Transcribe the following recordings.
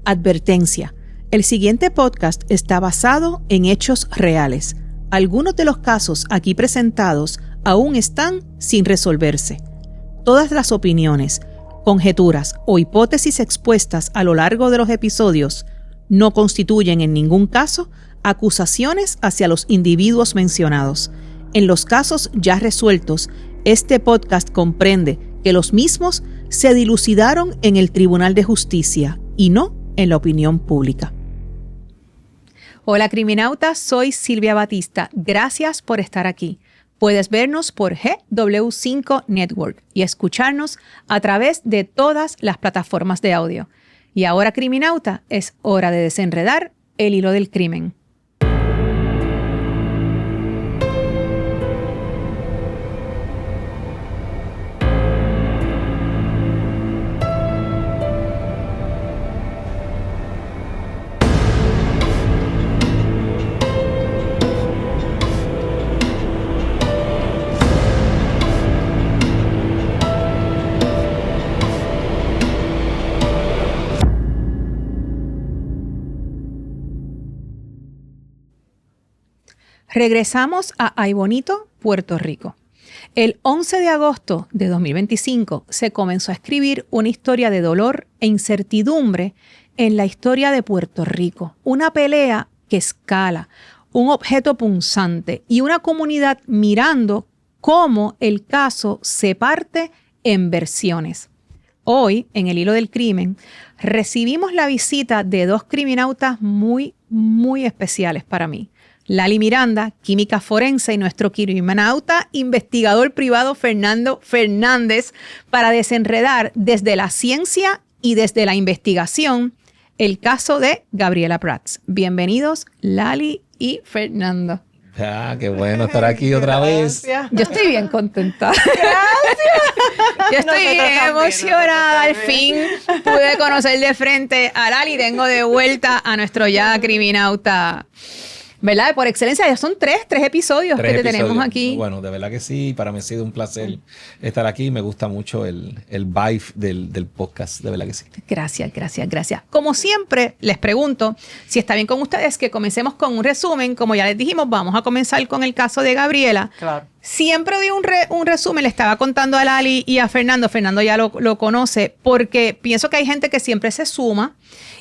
Advertencia. El siguiente podcast está basado en hechos reales. Algunos de los casos aquí presentados aún están sin resolverse. Todas las opiniones, conjeturas o hipótesis expuestas a lo largo de los episodios no constituyen en ningún caso acusaciones hacia los individuos mencionados. En los casos ya resueltos, este podcast comprende que los mismos se dilucidaron en el Tribunal de Justicia y no en la opinión pública. Hola criminautas, soy Silvia Batista. Gracias por estar aquí. Puedes vernos por GW5 Network y escucharnos a través de todas las plataformas de audio. Y ahora, criminauta, es hora de desenredar el hilo del crimen. Regresamos a Ay Bonito, Puerto Rico. El 11 de agosto de 2025 se comenzó a escribir una historia de dolor e incertidumbre en la historia de Puerto Rico. Una pelea que escala, un objeto punzante y una comunidad mirando cómo el caso se parte en versiones. Hoy, en el hilo del crimen, recibimos la visita de dos criminautas muy especiales para mí. Lali Miranda, química forense, y nuestro criminauta investigador privado Fernando Fernández, para desenredar desde la ciencia y desde la investigación el caso de Gabriela Prats. Bienvenidos, Lali y Fernando. Qué bueno estar aquí otra vez. Yo estoy bien contenta. Gracias. Yo estoy bien emocionada. Al fin pude conocer de frente a Lali. Tengo de vuelta a nuestro ya criminauta, ¿verdad? Por excelencia, ya son tres episodios que te tenemos aquí. Bueno, de verdad que sí. Para mí ha sido un placer estar aquí. Me gusta mucho el vibe del podcast. De verdad que sí. Gracias. Como siempre, les pregunto si está bien con ustedes que comencemos con un resumen. Como ya les dijimos, vamos a comenzar con el caso de Gabriela. Claro. Siempre doy un resumen. Le estaba contando a Lali y a Fernando. Fernando ya lo conoce, porque pienso que hay gente que siempre se suma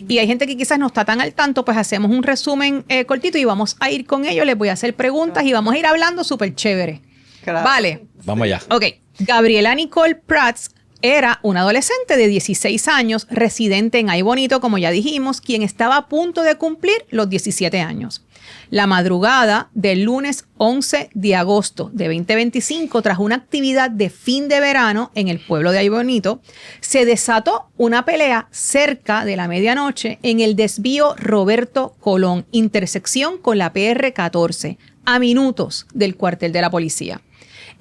y hay gente que quizás no está tan al tanto. Pues hacemos un resumen cortito y vamos a ir con ello. Les voy a hacer preguntas y vamos a ir hablando súper chévere. Claro. Vale. Vamos allá. Ok. Gabriela Nicole Prats era una adolescente de 16 años, residente en Ay Bonito, como ya dijimos, quien estaba a punto de cumplir los 17 años. La madrugada del lunes 11 de agosto de 2025, tras una actividad de fin de verano en el pueblo de Ay Bonito, se desató una pelea cerca de la medianoche en el desvío Roberto Colón, intersección con la PR-14, a minutos del cuartel de la policía.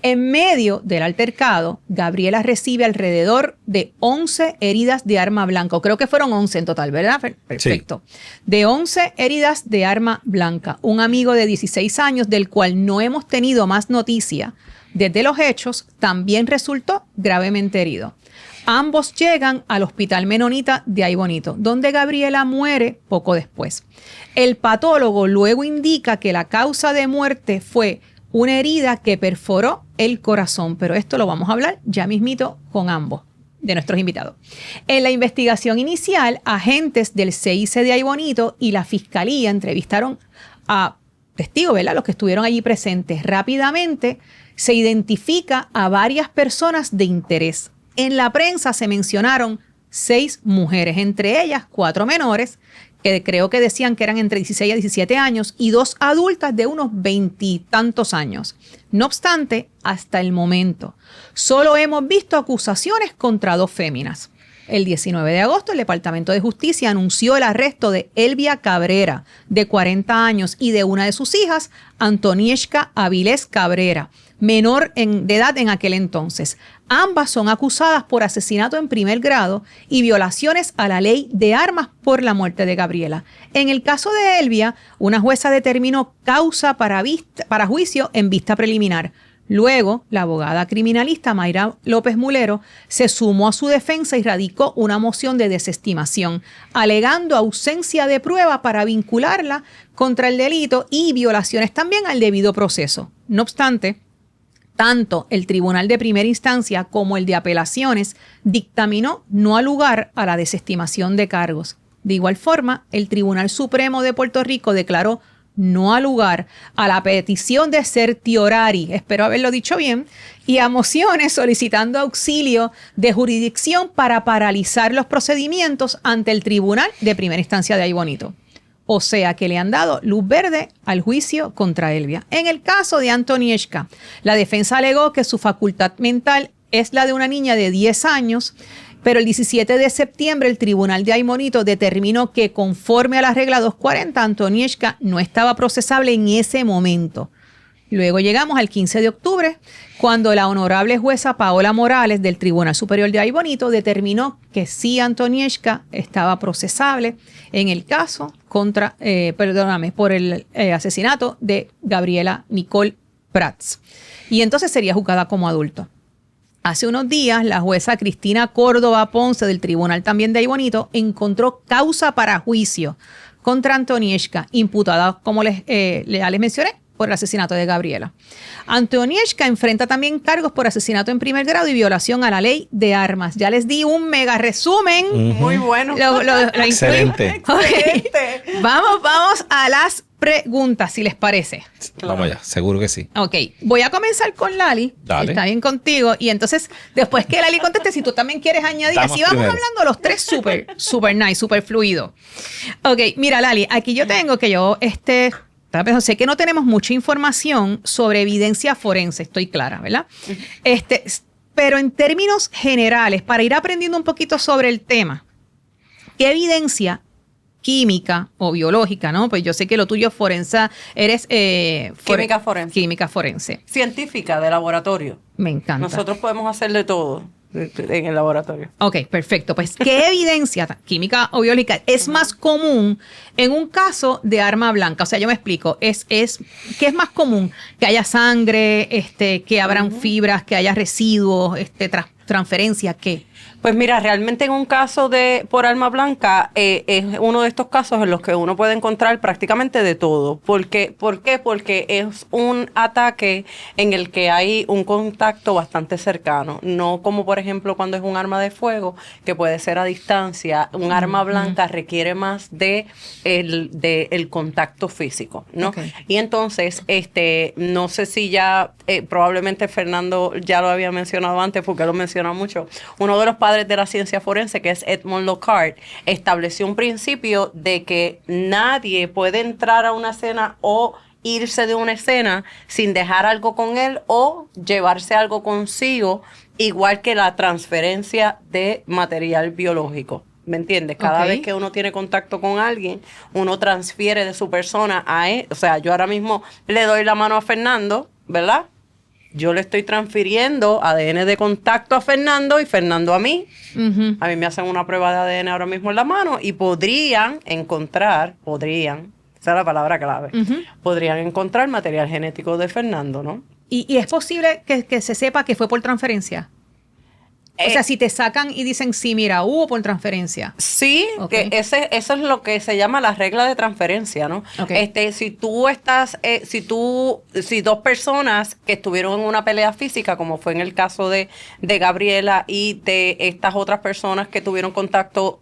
En medio del altercado, Gabriela recibe alrededor de 11 heridas de arma blanca. Creo que fueron 11 en total, ¿verdad? Perfecto. Sí. De 11 heridas de arma blanca. Un amigo de 16 años, del cual no hemos tenido más noticia desde los hechos, también resultó gravemente herido. Ambos llegan al Hospital Menonita de Ay Bonito, donde Gabriela muere poco después. El patólogo luego indica que la causa de muerte fue una herida que perforó el corazón, pero esto lo vamos a hablar ya mismito con ambos de nuestros invitados. En la investigación inicial, agentes del CIC de Ay Bonito y la Fiscalía entrevistaron a testigos, ¿verdad?, los que estuvieron allí presentes. Rápidamente se identifica a varias personas de interés. En la prensa se mencionaron 6 mujeres, entre ellas 4 menores, que creo que decían que eran entre 16 a 17 años, y 2 adultas de unos 20 y tantos años. No obstante, hasta el momento, solo hemos visto acusaciones contra 2 féminas. El 19 de agosto, el Departamento de Justicia anunció el arresto de Elvia Cabrera, de 40 años, y de una de sus hijas, Antonieshka Avilés Cabrera, menor de edad en aquel entonces. Ambas son acusadas por asesinato en primer grado y violaciones a la ley de armas por la muerte de Gabriela. En el caso de Elvia, una jueza determinó causa para juicio en vista preliminar. Luego, la abogada criminalista Mayra López Mulero se sumó a su defensa y radicó una moción de desestimación, alegando ausencia de prueba para vincularla contra el delito y violaciones también al debido proceso. No obstante, tanto el Tribunal de Primera Instancia como el de Apelaciones dictaminó no dar lugar a la desestimación de cargos. De igual forma, el Tribunal Supremo de Puerto Rico declaró no dar lugar a la petición de certiorari, espero haberlo dicho bien, y a mociones solicitando auxilio de jurisdicción para paralizar los procedimientos ante el Tribunal de Primera Instancia de Aybonito. O sea que le han dado luz verde al juicio contra Elvia. En el caso de Antonieshka, la defensa alegó que su facultad mental es la de una niña de 10 años, pero el 17 de septiembre el Tribunal de Aybonito determinó que conforme a la regla 240, Antonieshka no estaba procesable en ese momento. Luego llegamos al 15 de octubre, cuando la honorable jueza Paola Morales del Tribunal Superior de Aybonito determinó que sí Antonieshka estaba procesable en el caso por el asesinato de Gabriela Nicole Prats. Y entonces sería juzgada como adulto. Hace unos días, la jueza Cristina Córdoba Ponce del Tribunal también de Aybonito encontró causa para juicio contra Antonieshka, imputada, como ya les mencioné, por el asesinato de Gabriela. Antonieshka enfrenta también cargos por asesinato en primer grado y violación a la ley de armas. Ya les di un mega resumen. Muy bueno. Excelente. Okay. Vamos a las preguntas, si les parece. Claro. Vamos allá, seguro que sí. Ok, voy a comenzar con Lali. Dale. Si está bien contigo. Y entonces, después que Lali conteste, si tú también quieres añadir. Estamos así vamos primero. hablando los tres super nice, super fluido. Ok, mira, Lali, aquí yo tengo que sé que no tenemos mucha información sobre evidencia forense, estoy clara, ¿verdad? Pero en términos generales, para ir aprendiendo un poquito sobre el tema, ¿qué evidencia química o biológica, no? Pues yo sé que lo tuyo es forense, eres Química forense. Química forense. Científica de laboratorio. Me encanta. Nosotros podemos hacer de todo en el laboratorio. Ok, perfecto. Pues, ¿qué evidencia química o biológica es más común en un caso de arma blanca? O sea, yo me explico. ¿Qué es más común? Que haya sangre, que abran fibras, que haya residuos, transferencia, ¿qué? Pues mira, realmente en un caso por arma blanca es uno de estos casos en los que uno puede encontrar prácticamente de todo. ¿Por qué? Porque es un ataque en el que hay un contacto bastante cercano. No como por ejemplo cuando es un arma de fuego, que puede ser a distancia. Un arma blanca requiere más de el contacto físico, ¿no? Okay. Y entonces, no sé si ya, probablemente Fernando ya lo había mencionado antes porque lo menciona mucho. Uno de los padres de la ciencia forense, que es Edmond Lockhart, estableció un principio de que nadie puede entrar a una escena o irse de una escena sin dejar algo con él o llevarse algo consigo, igual que la transferencia de material biológico. ¿Me entiendes? Cada vez que uno tiene contacto con alguien, uno transfiere de su persona a él. O sea, yo ahora mismo le doy la mano a Fernando, ¿verdad? Yo le estoy transfiriendo ADN de contacto a Fernando y Fernando a mí. Uh-huh. A mí me hacen una prueba de ADN ahora mismo en la mano y podrían, esa es la palabra clave, podrían encontrar material genético de Fernando, ¿no? ¿Y es posible que se sepa que fue por transferencia? O sea, si te sacan y dicen, sí, mira, hubo por transferencia. Sí, que eso es lo que se llama la regla de transferencia, ¿no? Okay. Si dos personas que estuvieron en una pelea física, como fue en el caso de Gabriela y de estas otras personas que tuvieron contacto,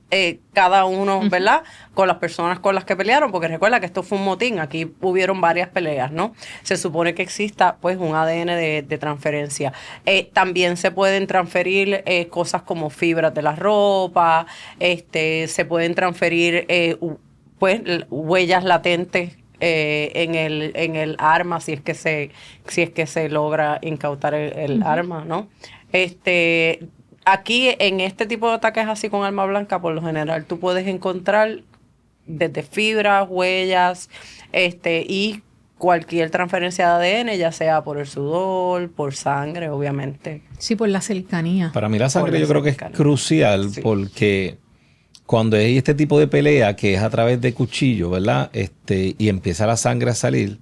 cada uno, ¿verdad? Con las personas con las que pelearon, porque recuerda que esto fue un motín, aquí hubieron varias peleas, ¿no? Se supone que exista, pues, un ADN de transferencia. También se pueden transferir cosas como fibras de la ropa, se pueden transferir, pues, huellas latentes en el arma, si es que se logra incautar el arma, ¿no? Aquí, en este tipo de ataques así con arma blanca, por lo general, tú puedes encontrar desde fibras, huellas, y cualquier transferencia de ADN, ya sea por el sudor, por sangre, obviamente. Sí, por la cercanía. Para mí la sangre yo creo que es crucial, sí, porque cuando hay este tipo de pelea que es a través de cuchillo, ¿verdad? Y empieza la sangre a salir,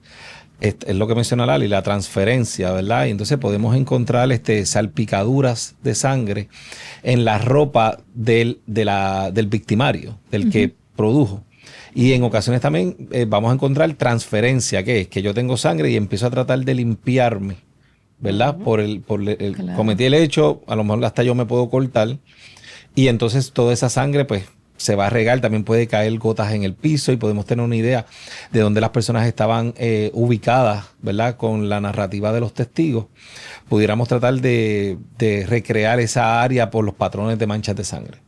es lo que menciona Lali, la transferencia, ¿verdad? Y entonces podemos encontrar salpicaduras de sangre en la ropa del victimario, del que produjo. Y en ocasiones también vamos a encontrar transferencia, que es que yo tengo sangre y empiezo a tratar de limpiarme, ¿verdad? Claro. Cometí el hecho, a lo mejor hasta yo me puedo cortar, y entonces toda esa sangre, pues, se va a regar, también puede caer gotas en el piso y podemos tener una idea de dónde las personas estaban ubicadas, ¿verdad? Con la narrativa de los testigos. Pudiéramos tratar de recrear esa área por los patrones de manchas de sangre.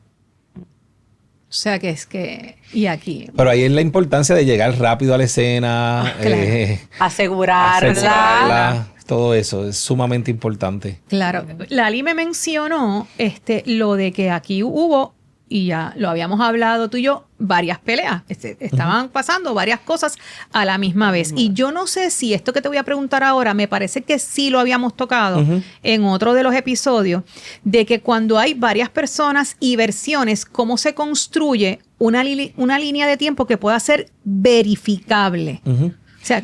O sea que es que... Y aquí... Pero ahí es la importancia de llegar rápido a la escena. Claro. Asegurarla. Todo eso es sumamente importante. Claro. Lali me mencionó lo de que aquí hubo, y ya lo habíamos hablado tú y yo, varias peleas. Estaban pasando varias cosas a la misma vez. Y yo no sé si esto que te voy a preguntar ahora, me parece que sí lo habíamos tocado en otro de los episodios, de que cuando hay varias personas y versiones, cómo se construye una línea de tiempo que pueda ser verificable. O sea,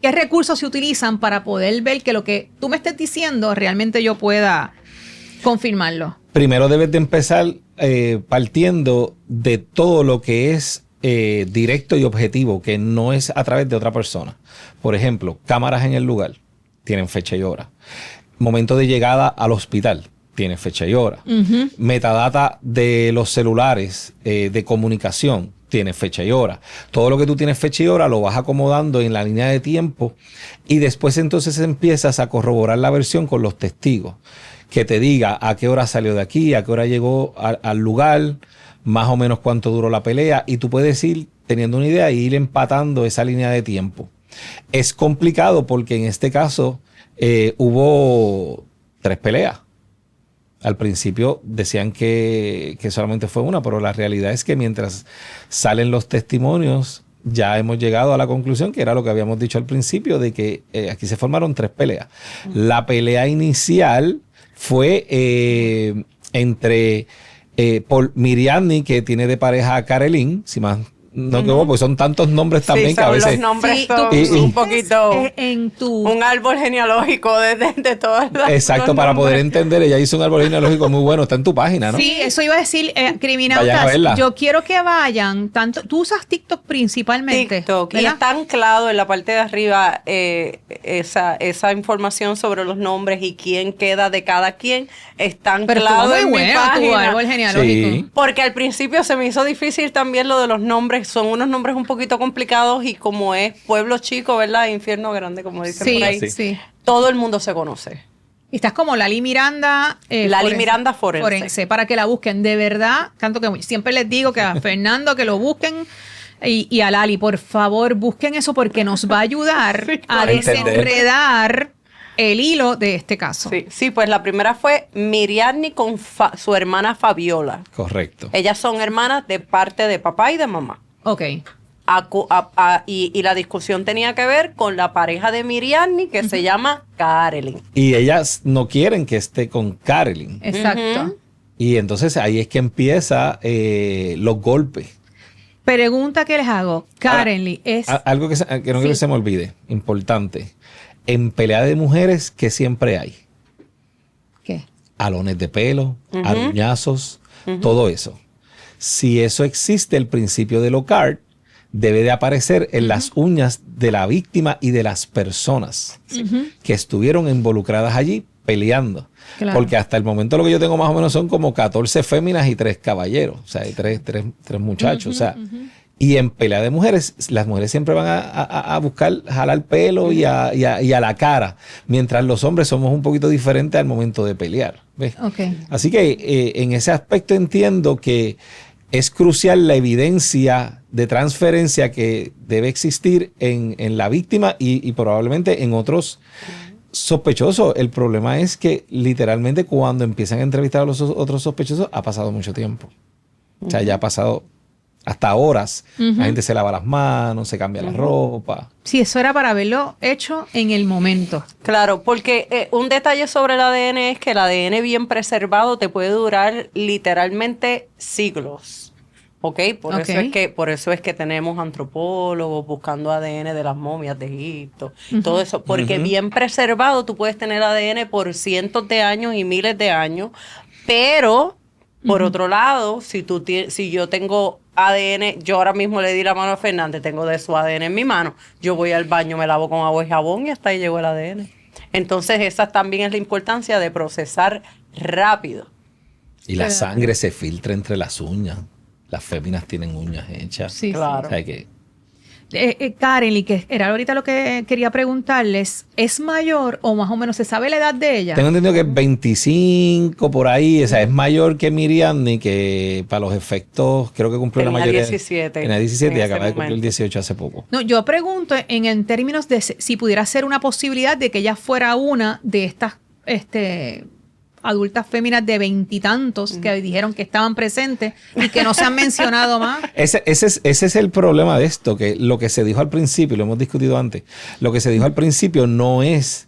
¿qué recursos se utilizan para poder ver que lo que tú me estés diciendo realmente yo pueda confirmarlo? Primero debes de empezar partiendo de todo lo que es directo y objetivo, que no es a través de otra persona. Por ejemplo, cámaras en el lugar, tienen fecha y hora. Momento de llegada al hospital, tiene fecha y hora. Metadata de los celulares de comunicación, tiene fecha y hora. Todo lo que tú tienes fecha y hora lo vas acomodando en la línea de tiempo y después entonces empiezas a corroborar la versión con los testigos. Que te diga a qué hora salió de aquí, a qué hora llegó al lugar, más o menos cuánto duró la pelea, y tú puedes ir teniendo una idea y ir empatando esa línea de tiempo. Es complicado porque en este caso hubo 3 peleas. Al principio decían que solamente fue una, pero la realidad es que mientras salen los testimonios, ya hemos llegado a la conclusión, que era lo que habíamos dicho al principio, de que aquí se formaron 3 peleas. La pelea inicial fue entre Paul Miriani, que tiene de pareja a Karelin, si más no equivoco, porque son tantos nombres también que a veces... los nombres son un poquito... Un árbol genealógico de todas las... Exacto, para poder entender, ella hizo un árbol genealógico muy bueno, está en tu página, ¿no? Sí, eso iba a decir, criminautas, yo quiero que vayan, tú usas TikTok principalmente. TikTok, ¿verdad? Y está anclado en la parte de arriba esa información sobre los nombres y quién queda de cada quien, está anclado en mi página. Tu árbol genealógico. Sí. Porque al principio se me hizo difícil también lo de los nombres. Son unos nombres un poquito complicados y como es pueblo chico, ¿verdad? Infierno grande, como dicen por ahí. Sí. Todo el mundo se conoce. Y estás como Lali Miranda. Miranda Forense. Para que la busquen. De verdad, tanto que siempre les digo que a Fernando que lo busquen y a Lali, por favor, busquen eso porque nos va a ayudar a desenredar el hilo de este caso. Sí, pues la primera fue Miriani con su hermana Fabiola. Correcto. Ellas son hermanas de parte de papá y de mamá. Ok. Y la discusión tenía que ver con la pareja de Miriani que se llama Karelin. Y ellas no quieren que esté con Karelin. Exacto. Y entonces ahí es que empieza los golpes. Pregunta que les hago. Karelin es... Algo que no quiero que se me olvide, importante. En pelea de mujeres, ¿qué siempre hay? ¿Qué? Alones de pelo, aruñazos, todo eso. Si eso existe, el principio de Lockhart debe de aparecer en las uñas de la víctima y de las personas que estuvieron involucradas allí peleando. Claro. Porque hasta el momento lo que yo tengo más o menos son como 14 féminas y 3 caballeros. O sea, hay tres muchachos. O sea, y en pelea de mujeres, las mujeres siempre van a buscar jalar pelo y a la cara, mientras los hombres somos un poquito diferentes al momento de pelear. ¿Ves? Okay. Así que en ese aspecto entiendo que es crucial la evidencia de transferencia que debe existir en la víctima y probablemente en otros sospechosos. El problema es que literalmente cuando empiezan a entrevistar a los otros sospechosos ha pasado mucho tiempo. O sea, ya ha pasado hasta horas. La gente se lava las manos, se cambia la ropa. Sí, eso era para haberlo hecho en el momento. Claro, porque un detalle sobre el ADN es que el ADN bien preservado te puede durar literalmente siglos. ¿Ok? Por eso es que tenemos antropólogos buscando ADN de las momias de Egipto, todo eso, porque bien preservado tú puedes tener ADN por cientos de años y miles de años, pero por otro lado, si yo tengo ADN, yo ahora mismo le di la mano a Fernández, tengo de su ADN en mi mano, yo voy al baño, me lavo con agua y jabón y hasta ahí llegó el ADN. Entonces esa también es la importancia de procesar rápido. Y la sangre se filtra entre las uñas. Las féminas tienen uñas hechas. Sí, claro. O sea que... Karen, y que era ahorita lo que quería preguntarles, ¿es mayor o más o menos se sabe la edad de ella? Tengo entendido que es 25 por ahí, o sea, es mayor que Miriam, ni que para los efectos, creo que cumplió la mayoría. 17. Tenía 17 y en acaba ese de cumplir momento. 18 hace poco. No, yo pregunto en términos de si pudiera ser una posibilidad de que ella fuera una de estas adultas féminas de veintitantos que dijeron que estaban presentes y que no se han mencionado más. Ese es el problema de esto, que lo que se dijo al principio, lo hemos discutido antes, lo que se dijo al principio no es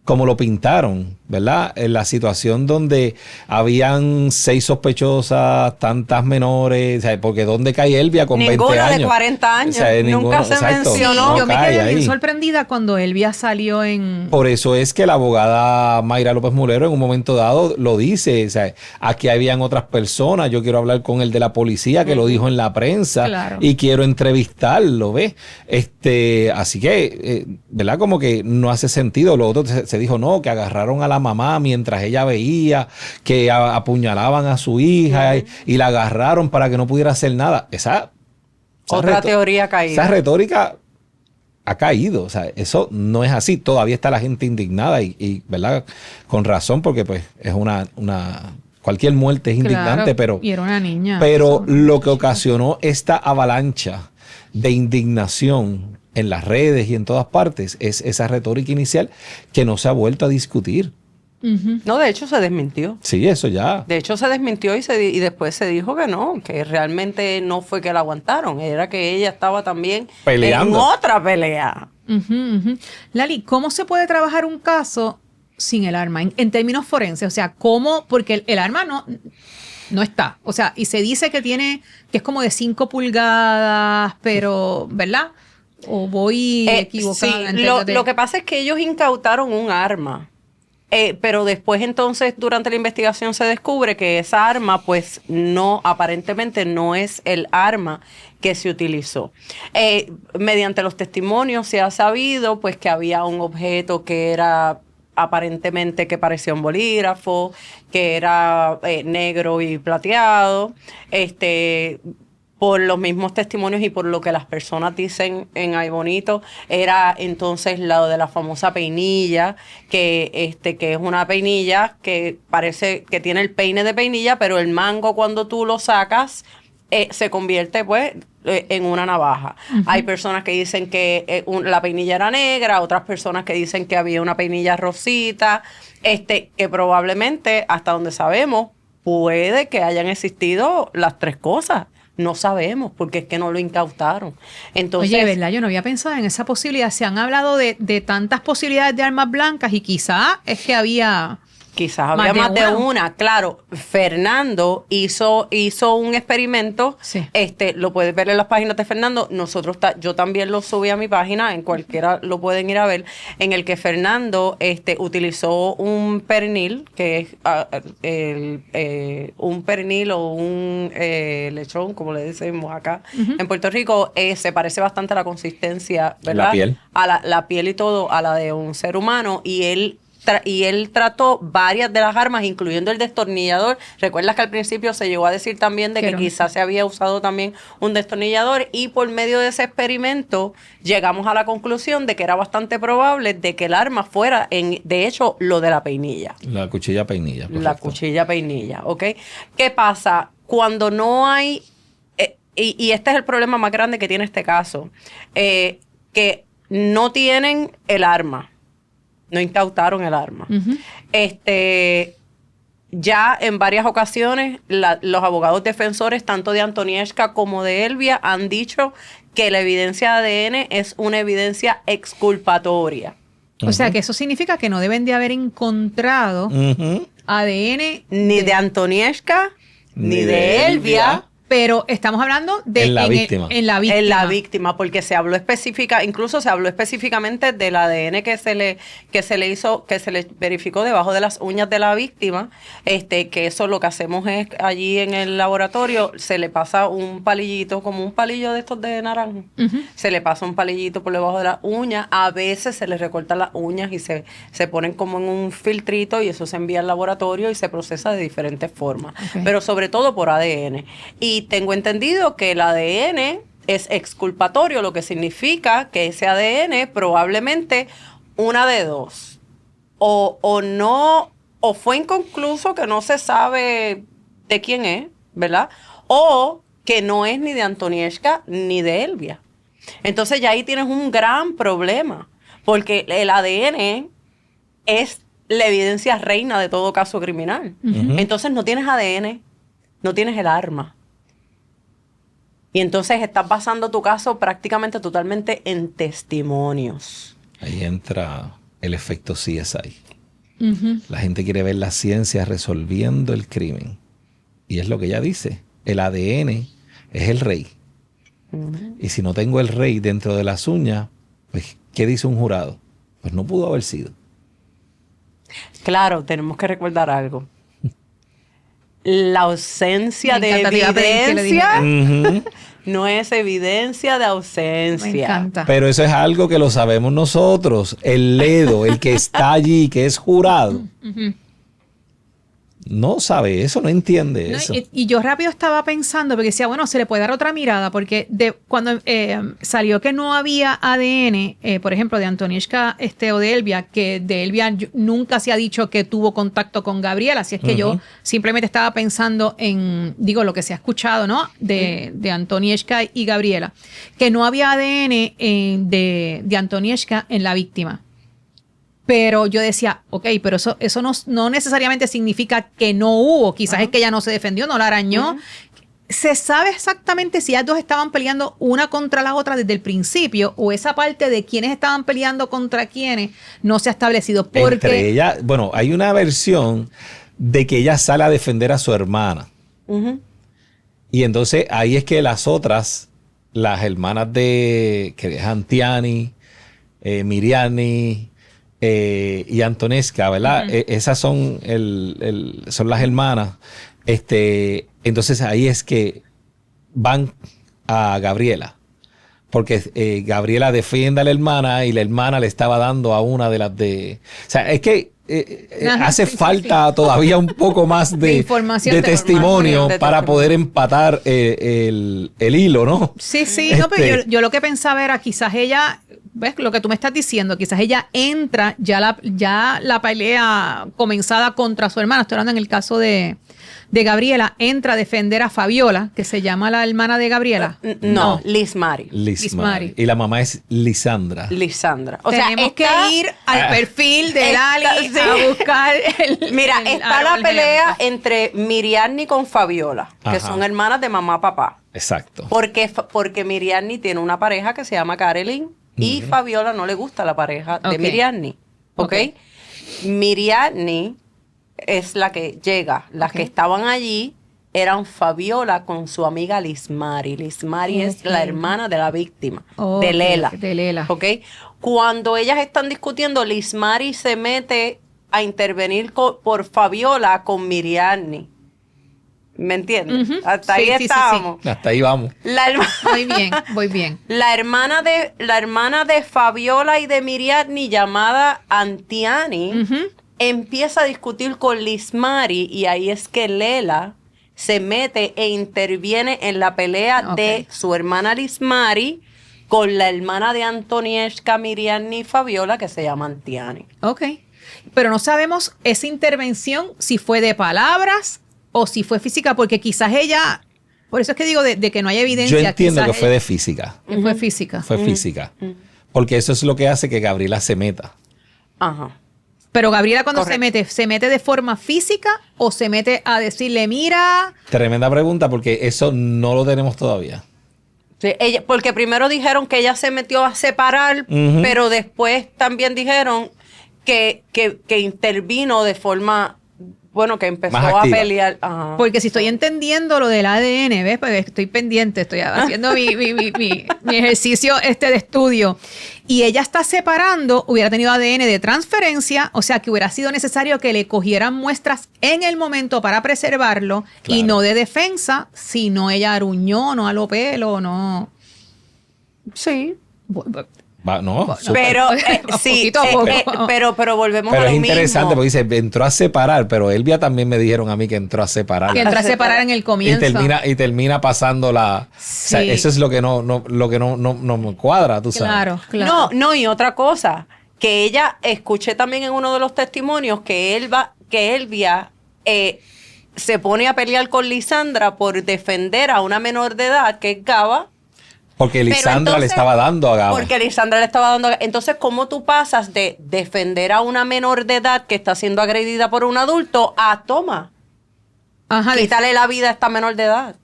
como lo pintaron, ¿verdad? En la situación donde habían 6 sospechosas, tantas menores, o sea, porque ¿dónde cae Elvia con 20 Ninguna años? de 40 años, O sea, nunca se mencionó. Yo me cae quedé bien ahí. sorprendida cuando Elvia salió en... Por eso es que la abogada Mayra López Mulero en un momento dado lo dice, o sea, aquí habían otras personas, yo quiero hablar con el de la policía que lo dijo en la prensa Claro. y quiero entrevistarlo, ¿ves? Así que, ¿verdad? Como que no hace sentido. Lo otro se dijo, no, que agarraron a la mamá mientras ella veía, que apuñalaban a su hija y la agarraron para que no pudiera hacer nada. Esa Otra teoría caída. Esa retórica ha caído, o sea, eso no es así. Todavía está la gente indignada y ¿verdad? Con razón, porque pues es una cualquier muerte es indignante, Claro, y era una niña. pero lo que ocasionó esta avalancha de indignación en las redes y en todas partes es esa retórica inicial que no se ha vuelto a discutir. No, de hecho se desmintió. Sí, eso ya. De hecho se desmintió y después se dijo que no, que realmente no fue que la aguantaron, era que ella estaba también Peleando. en otra pelea. Lali, ¿cómo se puede trabajar un caso sin el arma en términos forenses? O sea, ¿cómo? Porque el arma no está. O sea, y se dice que es como de 5 pulgadas, pero, ¿verdad? ¿O voy equivocada? Sí, lo que pasa es que ellos incautaron un arma. Pero después entonces durante la investigación se descubre que esa arma pues aparentemente no es el arma que se utilizó. Mediante los testimonios se ha sabido pues que había un objeto que era aparentemente que parecía un bolígrafo, que era negro y plateado, por los mismos testimonios y por lo que las personas dicen en Ay Bonito, era entonces lo de la famosa peinilla, que es una peinilla que parece que tiene el peine de peinilla, pero el mango cuando tú lo sacas se convierte pues en una navaja. Hay personas que dicen que la peinilla era negra, otras personas que dicen que había una peinilla rosita, que probablemente, hasta donde sabemos, puede que hayan existido las 3 cosas. No sabemos, porque es que no lo incautaron. Entonces, oye, ¿verdad? Yo no había pensado en esa posibilidad. Se han hablado de tantas posibilidades de armas blancas y quizá es que había... Quizás había más de una. Claro, Fernando hizo un experimento. Sí. Lo puedes ver en las páginas de Fernando. Yo también lo subí a mi página, en cualquiera lo pueden ir a ver, en el que Fernando utilizó un pernil, que es un pernil o un lechón, como le decimos acá en Puerto Rico. Se parece bastante a la consistencia, ¿verdad? La piel. A la piel y todo, a la de un ser humano. Y él trató varias de las armas, incluyendo el destornillador. Recuerdas que al principio se llegó a decir también de que quizás se había usado también un destornillador, y por medio de ese experimento llegamos a la conclusión de que era bastante probable de que el arma fuera, de hecho, lo de la peinilla. La cuchilla peinilla. La correcto. cuchilla peinilla, ¿ok? ¿Qué pasa? Cuando no hay, y este es el problema más grande que tiene este caso, que no tienen el arma. No incautaron el arma. Ya en varias ocasiones los abogados defensores, tanto de Antonieshka como de Elvia, han dicho que la evidencia de ADN es una evidencia exculpatoria. O sea, que eso significa que no deben de haber encontrado ADN Ni de Antonieshka, ni de Elvia, Pero estamos hablando de En la víctima. En la víctima. En la víctima, porque se habló incluso se habló específicamente del ADN que se le verificó debajo de las uñas de la víctima, que eso lo que hacemos es allí en el laboratorio, se le pasa un palillito, como un palillo de estos de naranja, se le pasa un palillito por debajo de las uñas, a veces se le recortan las uñas y se ponen como en un filtrito y eso se envía al laboratorio y se procesa de diferentes formas, pero sobre todo por ADN. Y tengo entendido que el ADN es exculpatorio, lo que significa que ese ADN probablemente una de dos. O no, o fue inconcluso, que no se sabe de quién es, ¿verdad? O que no es ni de Antonieshka ni de Elvia. Entonces ya ahí tienes un gran problema, porque el ADN es la evidencia reina de todo caso criminal. Entonces no tienes ADN, no tienes el arma. Y entonces estás basando tu caso prácticamente totalmente en testimonios. Ahí entra el efecto CSI. La gente quiere ver la ciencia resolviendo el crimen. Y es lo que ella dice. El ADN es el rey. Y si no tengo el rey dentro de las uñas, pues, ¿qué dice un jurado? Pues no pudo haber sido. Claro, tenemos que recordar algo. La ausencia de evidencia no es evidencia de ausencia. Me encanta. Pero eso es algo que lo sabemos nosotros. El ledo, el que está allí, que es jurado, no sabe eso, no entiende eso. Y yo rápido estaba pensando, porque decía, bueno, se le puede dar otra mirada, porque cuando salió que no había ADN, por ejemplo, de Antonieshka o de Elvia, que de Elvia nunca se ha dicho que tuvo contacto con Gabriela, así es que yo simplemente estaba pensando en, lo que se ha escuchado, ¿no? De Antonieshka y Gabriela, que no había ADN de Antonieshka en la víctima. Pero yo decía, ok, pero eso no necesariamente significa que no hubo. Quizás es que ella no se defendió, no la arañó. ¿Se sabe exactamente si ellas dos estaban peleando una contra la otra desde el principio? ¿O esa parte de quiénes estaban peleando contra quiénes no se ha establecido? Porque entre ella, bueno, hay una versión de que ella sale a defender a su hermana. Y entonces ahí es que las otras, las hermanas que es Antiani, Miriani... y Antonieshka, ¿verdad? Esas son son las hermanas. Entonces ahí es que van a Gabriela. Porque Gabriela defiende a la hermana y la hermana le estaba dando a una de las de... O sea, es que hace falta todavía un poco más de información, de testimonio para poder empatar el hilo, ¿no? Sí, no, pero yo lo que pensaba era quizás ella... ¿Ves? Lo que tú me estás diciendo, quizás ella entra ya la pelea comenzada contra su hermana. Estoy hablando en el caso de Gabriela, entra a defender a Fabiola, que se llama la hermana de Gabriela. No, Liz Mari. Y la mamá es Lisandra. O sea, tenemos que ir al perfil de Lali a buscar Mira, está la pelea entre Miriani con Fabiola, que son hermanas de mamá papá. Exacto. Porque Miriani tiene una pareja que se llama Karelin. Y Fabiola no le gusta la pareja de Miriani. ¿Ok? Miriani es la que llega. Las que estaban allí eran Fabiola con su amiga Liz Mari. Liz Mari es la hermana de la víctima, de Lela. De Lela. ¿Ok? Cuando ellas están discutiendo, Liz Mari se mete a intervenir por Fabiola con Miriani. ¿Me entiendes? Hasta ahí estamos. Sí. Hasta ahí vamos. Voy bien. La hermana de Fabiola y de Miriani, llamada Antiani, empieza a discutir con Liz Mari y ahí es que Lela se mete e interviene en la pelea de su hermana Liz Mari con la hermana de Antonieshka, Miriani y Fabiola, que se llama Antiani. Ok. Pero no sabemos esa intervención si fue de palabras o si fue física, porque quizás ella, por eso es que digo de que no hay evidencia. Yo entiendo que fue de física. Fue física. Fue física. Porque eso es lo que hace que Gabriela se meta. Pero Gabriela cuando se mete de forma física o se mete a decirle, mira... Tremenda pregunta, porque eso no lo tenemos todavía. Sí, porque primero dijeron que ella se metió a separar, pero después también dijeron que intervino de forma bueno, que empezó Más a activa. pelear. Ajá. Porque si estoy entendiendo lo del ADN, ¿ves? Pues estoy pendiente, estoy haciendo mi ejercicio de estudio. Y ella está separando, hubiera tenido ADN de transferencia, o sea que hubiera sido necesario que le cogieran muestras en el momento para preservarlo y Claro. no de defensa, si no ella aruñó, no a lo pelo, no. Sí. No, súper. Pero sí, Poquito a poco. pero volvemos Pero a es lo interesante mismo. porque dice, entró a separar, pero Elvia también me dijeron a mí que entró a separar. Que entró a separar en el comienzo. Y termina pasando la... O sea, Sí. eso es lo que no me cuadra, tú sabes. Claro, claro. No, y otra cosa, que ella, escuché también en uno de los testimonios que Elvia se pone a pelear con Lisandra por defender a una menor de edad, que es Gaba. Porque Pero Lisandra le entonces- estaba dando a Gaba. Porque Lisandra le estaba dando... Entonces, ¿cómo tú pasas de defender a una menor de edad que está siendo agredida por un adulto a toma, Ajá, quítale la vida a esta menor de edad?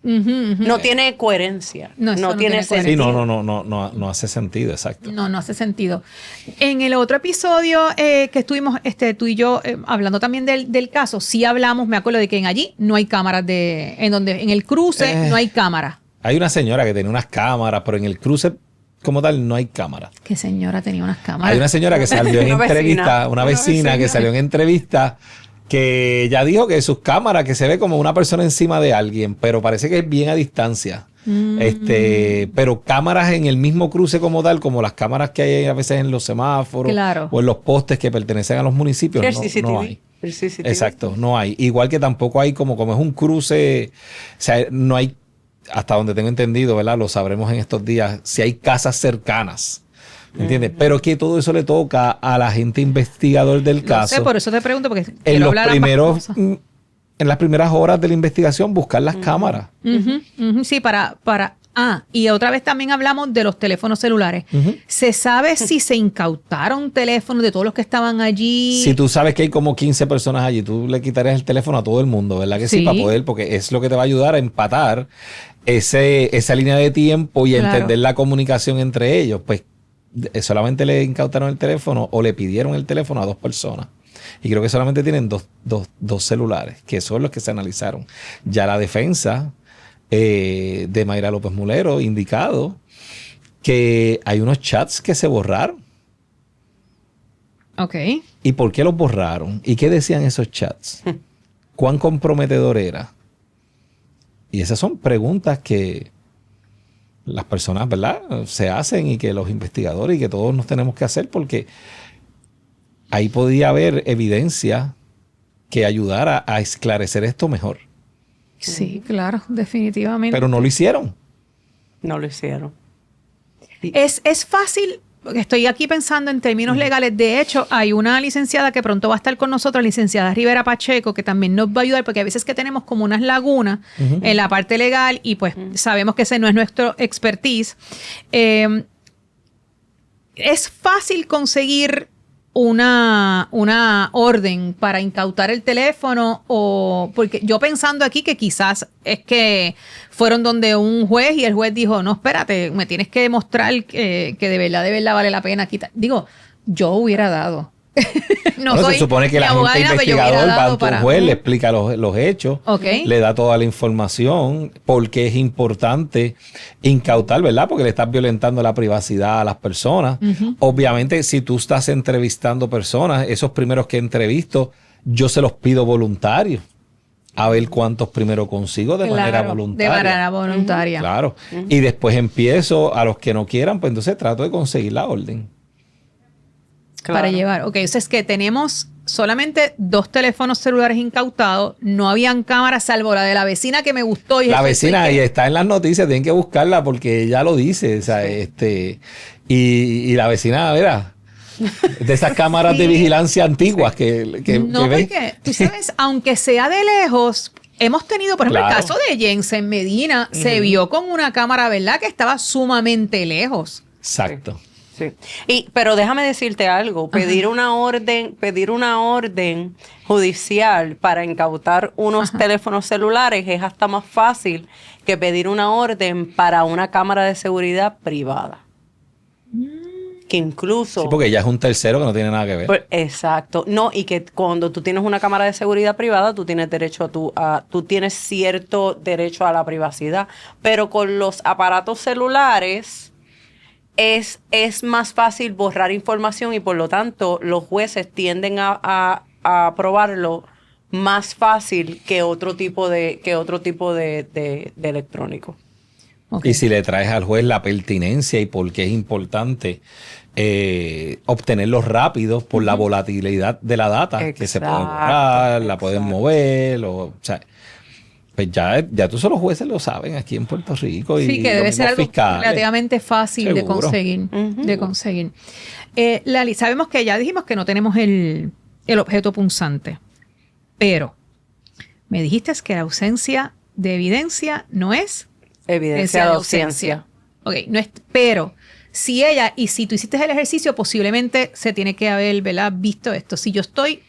Ujú, ujú. No tiene coherencia. No, eso no tiene sentido. Sí, no hace sentido, exacto. No hace sentido. En el otro episodio que estuvimos tú y yo hablando también del caso, sí hablamos, me acuerdo de que allí no hay cámaras en el cruce no hay cámaras. Hay una señora que tenía unas cámaras, pero en el cruce como tal no hay cámaras. ¿Qué señora tenía unas cámaras? Hay una señora que salió en Una entrevista, vecina. una Una vecina que vecina. salió en entrevista que ya dijo que sus cámaras, que se ve como una persona encima de alguien, pero parece que es bien a distancia. Pero cámaras en el mismo cruce como tal, como las cámaras que hay a veces en los semáforos Claro. o en los postes que pertenecen a los municipios, El no CCTV. hay. El CCTV. Exacto, no hay. Igual que tampoco hay como es un cruce, o sea, no hay, hasta donde tengo entendido, ¿verdad? Lo sabremos en estos días, si hay casas cercanas. ¿Me entiendes? Pero que todo eso le toca a la gente investigador del Lo caso. sé, por eso te pregunto, porque En quiero los hablar ambas primeros, cosas. en las primeras horas de la investigación, buscar las cámaras. Ujú, ujú, sí, y otra vez también hablamos de los teléfonos celulares. Ujú. ¿Se sabe si se incautaron teléfonos de todos los que estaban allí? Si tú sabes que hay como 15 personas allí, tú le quitarías el teléfono a todo el mundo, ¿verdad que sí? Sí. Para poder, porque es lo que te va a ayudar a empatar esa línea de tiempo y Claro. entender la comunicación entre ellos. Pues solamente le incautaron el teléfono o le pidieron el teléfono a 2 personas. Y creo que solamente tienen dos celulares, que son los que se analizaron. Ya la defensa de Mayra López Mulero indicado que hay unos chats que se borraron. Ok. ¿Y por qué los borraron? ¿Y qué decían esos chats? ¿Cuán comprometedor era? Y esas son preguntas que las personas, ¿verdad?, se hacen y que los investigadores y que todos nos tenemos que hacer porque ahí podía haber evidencia que ayudara a esclarecer esto mejor. Sí, claro, definitivamente. Pero no lo hicieron. No lo hicieron. Es fácil, porque estoy aquí pensando en términos legales. De hecho, hay una licenciada que pronto va a estar con nosotros, la licenciada Rivera Pacheco, que también nos va a ayudar, porque a veces que tenemos como unas lagunas en la parte legal y pues sabemos que ese no es nuestro expertise. Es fácil conseguir una orden para incautar el teléfono, o porque yo pensando aquí que quizás es que fueron donde un juez y el juez dijo, no, espérate, me tienes que demostrar que de verdad vale la pena quitar. Digo, yo hubiera dado. No Bueno, soy se supone que ni la abogada gente ni nada, pero yo hubiera investigador va dado ante un juez, le explica los hechos, Ok. le da toda la información, porque es importante incautar, ¿verdad? Porque le estás violentando la privacidad a las personas. Obviamente, si tú estás entrevistando personas, esos primeros que entrevisto, yo se los pido voluntarios, a ver cuántos primero consigo de manera voluntaria. De manera voluntaria. Claro. Y después empiezo, a los que no quieran, pues entonces trato de conseguir la orden. Para Claro. llevar. Ok, eso es que tenemos solamente 2 teléfonos celulares incautados, no habían cámaras salvo la de la vecina que me gustó. Y La eso, vecina estoy ahí que- está en las noticias, tienen que buscarla porque ella lo dice. O sea, y la vecina, mira, de esas cámaras de Sí. vigilancia antiguas que No, ves. porque tú sabes, aunque sea de lejos, hemos tenido, por ejemplo, Claro. el caso de Jensen Medina, se vio con una cámara, ¿verdad?, que estaba sumamente lejos. Exacto. Sí. Pero déjame decirte algo, pedir una orden judicial para incautar unos teléfonos celulares es hasta más fácil que pedir una orden para una cámara de seguridad privada. que incluso... Sí, porque ya es un tercero que no tiene nada que ver. Pues, exacto. No, y que cuando tú tienes una cámara de seguridad privada, tú tienes derecho tú tienes cierto derecho a la privacidad. Pero con los aparatos celulares es más fácil borrar información y por lo tanto los jueces tienden a aprobarlo más fácil que otro tipo de electrónico. Okay. Y si le traes al juez la pertinencia y por qué es importante obtenerlos rápidos por la volatilidad de la data, que se puede borrar, la pueden mover, o sea, pues ya tú solo los jueces lo saben aquí en Puerto Rico. Sí, y que debe ser algo fiscales. relativamente fácil de Seguro. conseguir. De conseguir. Lali, sabemos que ya dijimos que no tenemos el objeto punzante, pero me dijiste que la ausencia de evidencia no es Evidencia de ausencia. Ok, no es, pero si tú hiciste el ejercicio, posiblemente se tiene que haber, ¿verdad?, visto esto. Si yo estoy,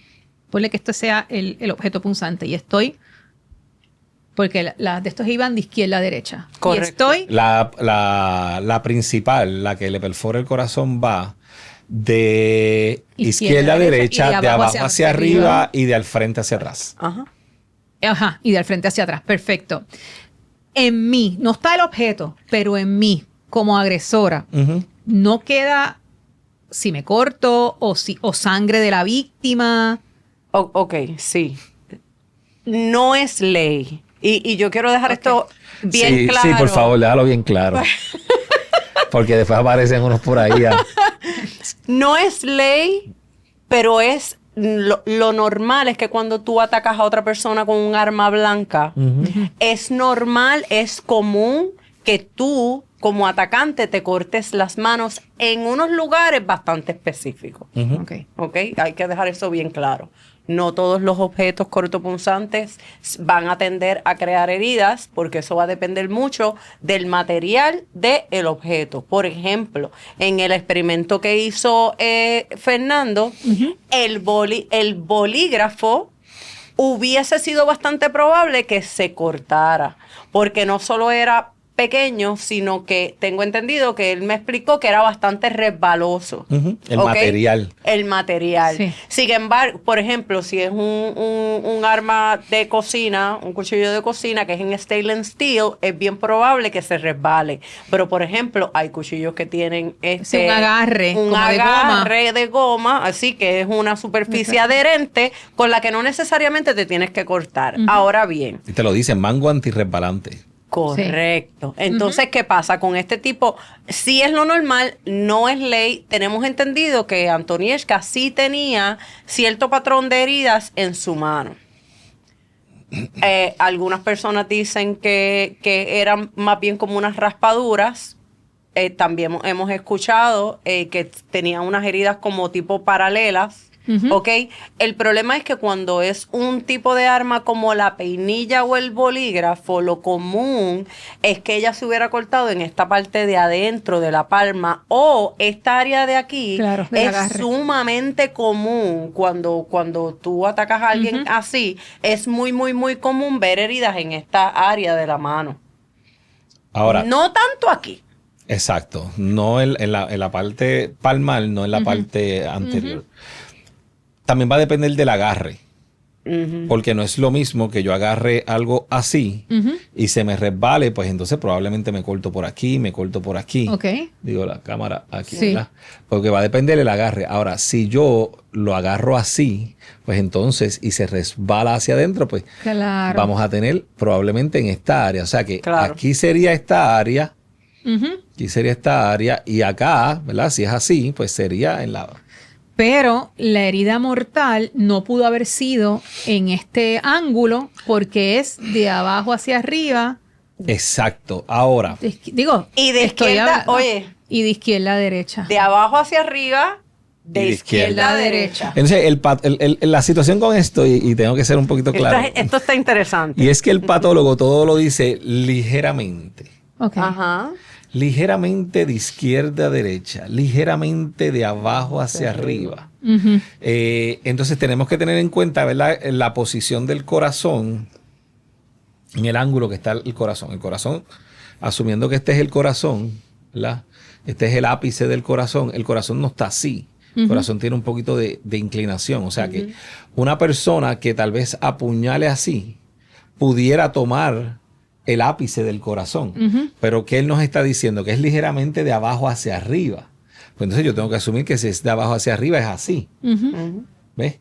ponle que esto sea el objeto punzante y estoy, porque las de estos iban de izquierda a derecha. Correcto. Y estoy... La principal, la que le perfora el corazón, va de izquierda a derecha, de abajo hacia arriba y de al frente hacia atrás. Ajá, y de al frente hacia atrás. Perfecto. En mí, no está el objeto, pero en mí, como agresora, no queda si me corto o sangre de la víctima. Ok, sí. No es ley. Y yo quiero dejar esto bien claro. Sí, por favor, déjalo bien claro. Porque después aparecen unos por ahí. No es ley, pero es lo normal es que cuando tú atacas a otra persona con un arma blanca, es normal, es común que tú, como atacante, te cortes las manos en unos lugares bastante específicos. ¿Ok? Hay que dejar eso bien claro. No todos los objetos cortopunzantes van a tender a crear heridas porque eso va a depender mucho del material del objeto. Por ejemplo, en el experimento que hizo Fernando, el bolígrafo hubiese sido bastante probable que se cortara porque no solo era pequeño, sino que tengo entendido que él me explicó que era bastante resbaloso. El material. El material. Sí. Sin embargo, por ejemplo, si es un arma de cocina, un cuchillo de cocina que es en stainless steel, es bien probable que se resbale. Pero, por ejemplo, hay cuchillos que tienen un agarre, un como agarre de goma, así que es una superficie adherente con la que no necesariamente te tienes que cortar. Ahora bien. Y te lo dicen, mango antirresbalante. Correcto. Sí. Entonces, ¿qué pasa con este tipo? Sí es lo normal, no es ley. Tenemos entendido que Antonieshka sí tenía cierto patrón de heridas en su mano. Algunas personas dicen que eran más bien como unas raspaduras. También hemos escuchado que tenía unas heridas como tipo paralelas. ¿Ok? El problema es que cuando es un tipo de arma como la peinilla o el bolígrafo, lo común es que ella se hubiera cortado en esta parte de adentro de la palma o esta área de aquí. Claro, es sumamente común cuando tú atacas a alguien así, es muy, muy, muy común ver heridas en esta área de la mano. Ahora, no tanto aquí. Exacto, no en la parte palmar, no en la parte anterior. También va a depender del agarre. Porque no es lo mismo que yo agarre algo así y se me resbale, pues entonces probablemente me corto por aquí, me corto por aquí. Digo, la cámara aquí, ¿verdad? Porque va a depender del agarre. Ahora, si yo lo agarro así, pues entonces, y se resbala hacia adentro, pues vamos a tener probablemente en esta área. O sea que aquí sería esta área, aquí sería esta área, y acá, ¿verdad? Si es así, pues sería en la... Pero la herida mortal no pudo haber sido en este ángulo porque es de abajo hacia arriba. Exacto. Ahora. Digo, y de izquierda, y de izquierda a derecha. De abajo hacia arriba, de izquierda a derecha. Entonces, la situación con esto, y tengo que ser un poquito claro. Esto está interesante. Y es que el patólogo todo lo dice ligeramente. Ajá. Ligeramente de izquierda a derecha, ligeramente de abajo hacia arriba. Entonces tenemos que tener en cuenta, ¿verdad?, la posición del corazón en el ángulo que está el corazón. El corazón, asumiendo que este es el corazón, ¿verdad? Este es el ápice del corazón. El corazón no está así. El corazón tiene un poquito de inclinación. O sea que una persona que tal vez apuñale así pudiera tomar el ápice del corazón. Pero ¿qué él nos está diciendo? Que es ligeramente de abajo hacia arriba. Pues entonces yo tengo que asumir que si es de abajo hacia arriba es así. ¿Ves?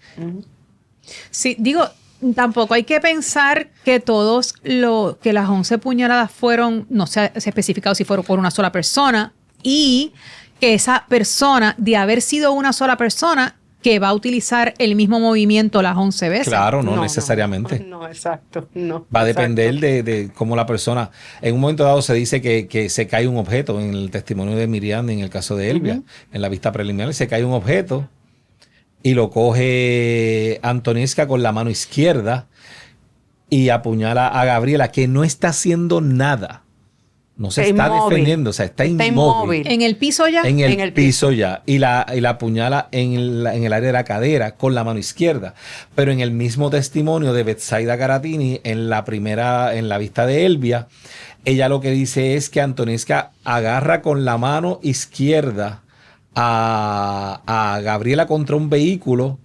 Sí, digo, tampoco hay que pensar que que las 11 puñaladas fueron, no se ha especificado si fueron por una sola persona, y que esa persona, de haber sido una sola persona, que va a utilizar el mismo movimiento las 11 veces. Claro, no necesariamente. No, exacto. No, va a depender de cómo la persona... En un momento dado se dice que se cae un objeto. En el testimonio de Miriam, en el caso de Elvia, en la vista preliminar, se cae un objeto y lo coge Antoniska con la mano izquierda y apuñala a Gabriela, que no está haciendo nada. No se está defendiendo, o sea, está inmóvil. ¿En el piso ya? En el piso ya. Y la apuñala en el área de la cadera con la mano izquierda. Pero en el mismo testimonio de Betsaida Caratini, en la vista de Elvia, ella lo que dice es que Antoniska agarra con la mano izquierda a Gabriela contra un vehículo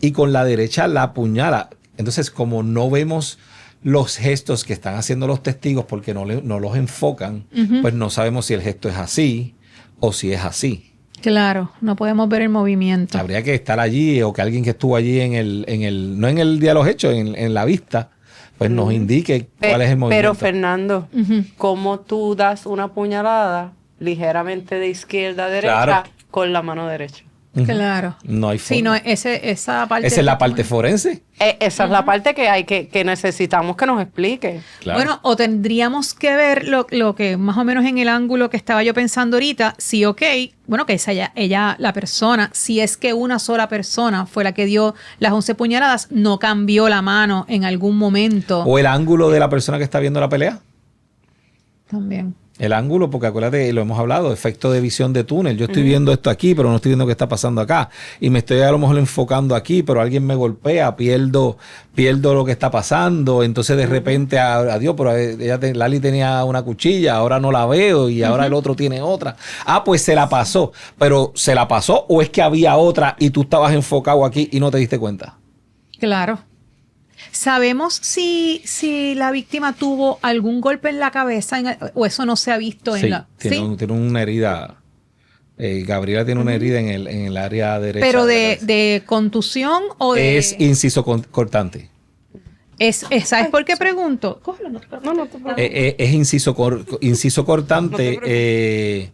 y con la derecha la apuñala. Entonces, como no vemos los gestos que están haciendo los testigos porque no los enfocan, pues no sabemos si el gesto es así o si es así. Claro, no podemos ver el movimiento. Habría que estar allí o que alguien que estuvo allí no en el día de los hechos, en la vista, pues nos indique cuál es el movimiento. Pero Fernando, ¿cómo tú das una puñalada ligeramente de izquierda a derecha con la mano derecha? Claro. No hay forma. Sí, no, esa parte... Esa es la parte forense. Esa es la parte que necesitamos que nos explique. Claro. Bueno, o tendríamos que ver lo que más o menos en el ángulo que estaba yo pensando ahorita, sí, ok, bueno, que ella, la persona, si es que una sola persona fue la que dio las 11 puñaladas, no cambió la mano en algún momento. O el ángulo de la persona que está viendo la pelea. También. El ángulo, porque acuérdate, lo hemos hablado, efecto de visión de túnel. Yo estoy viendo esto aquí, pero no estoy viendo qué está pasando acá. Y me estoy a lo mejor enfocando aquí, pero alguien me golpea, pierdo lo que está pasando. Entonces de repente, adiós, pero Lali tenía una cuchilla, ahora no la veo y ahora el otro tiene otra. Ah, pues se la pasó. Pero ¿se la pasó o es que había otra y tú estabas enfocado aquí y no te diste cuenta? Claro. ¿Sabemos si la víctima tuvo algún golpe en la cabeza o eso no se ha visto en la... Tiene una herida. Gabriela tiene una herida en el área derecha. ¿Pero de contusión o de...? Es inciso cortante. ¿Sabes por qué pregunto? Es inciso cortante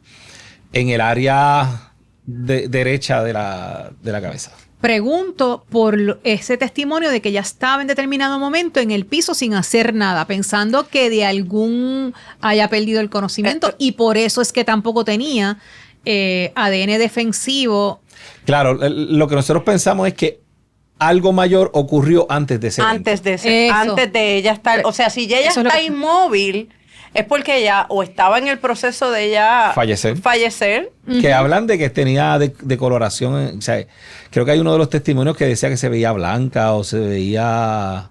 en el área derecha de la cabeza. Pregunto por ese testimonio de que ella estaba en determinado momento en el piso sin hacer nada, pensando que de algún haya perdido el conocimiento y por eso es que tampoco tenía ADN defensivo. Claro, lo que nosotros pensamos es que algo mayor ocurrió antes de ese evento. Antes de ella estar... O sea, si ella está inmóvil... Es porque ella o estaba en el proceso de ella fallecer. Que hablan de que tenía decoloración. O sea, creo que hay uno de los testimonios que decía que se veía blanca o se veía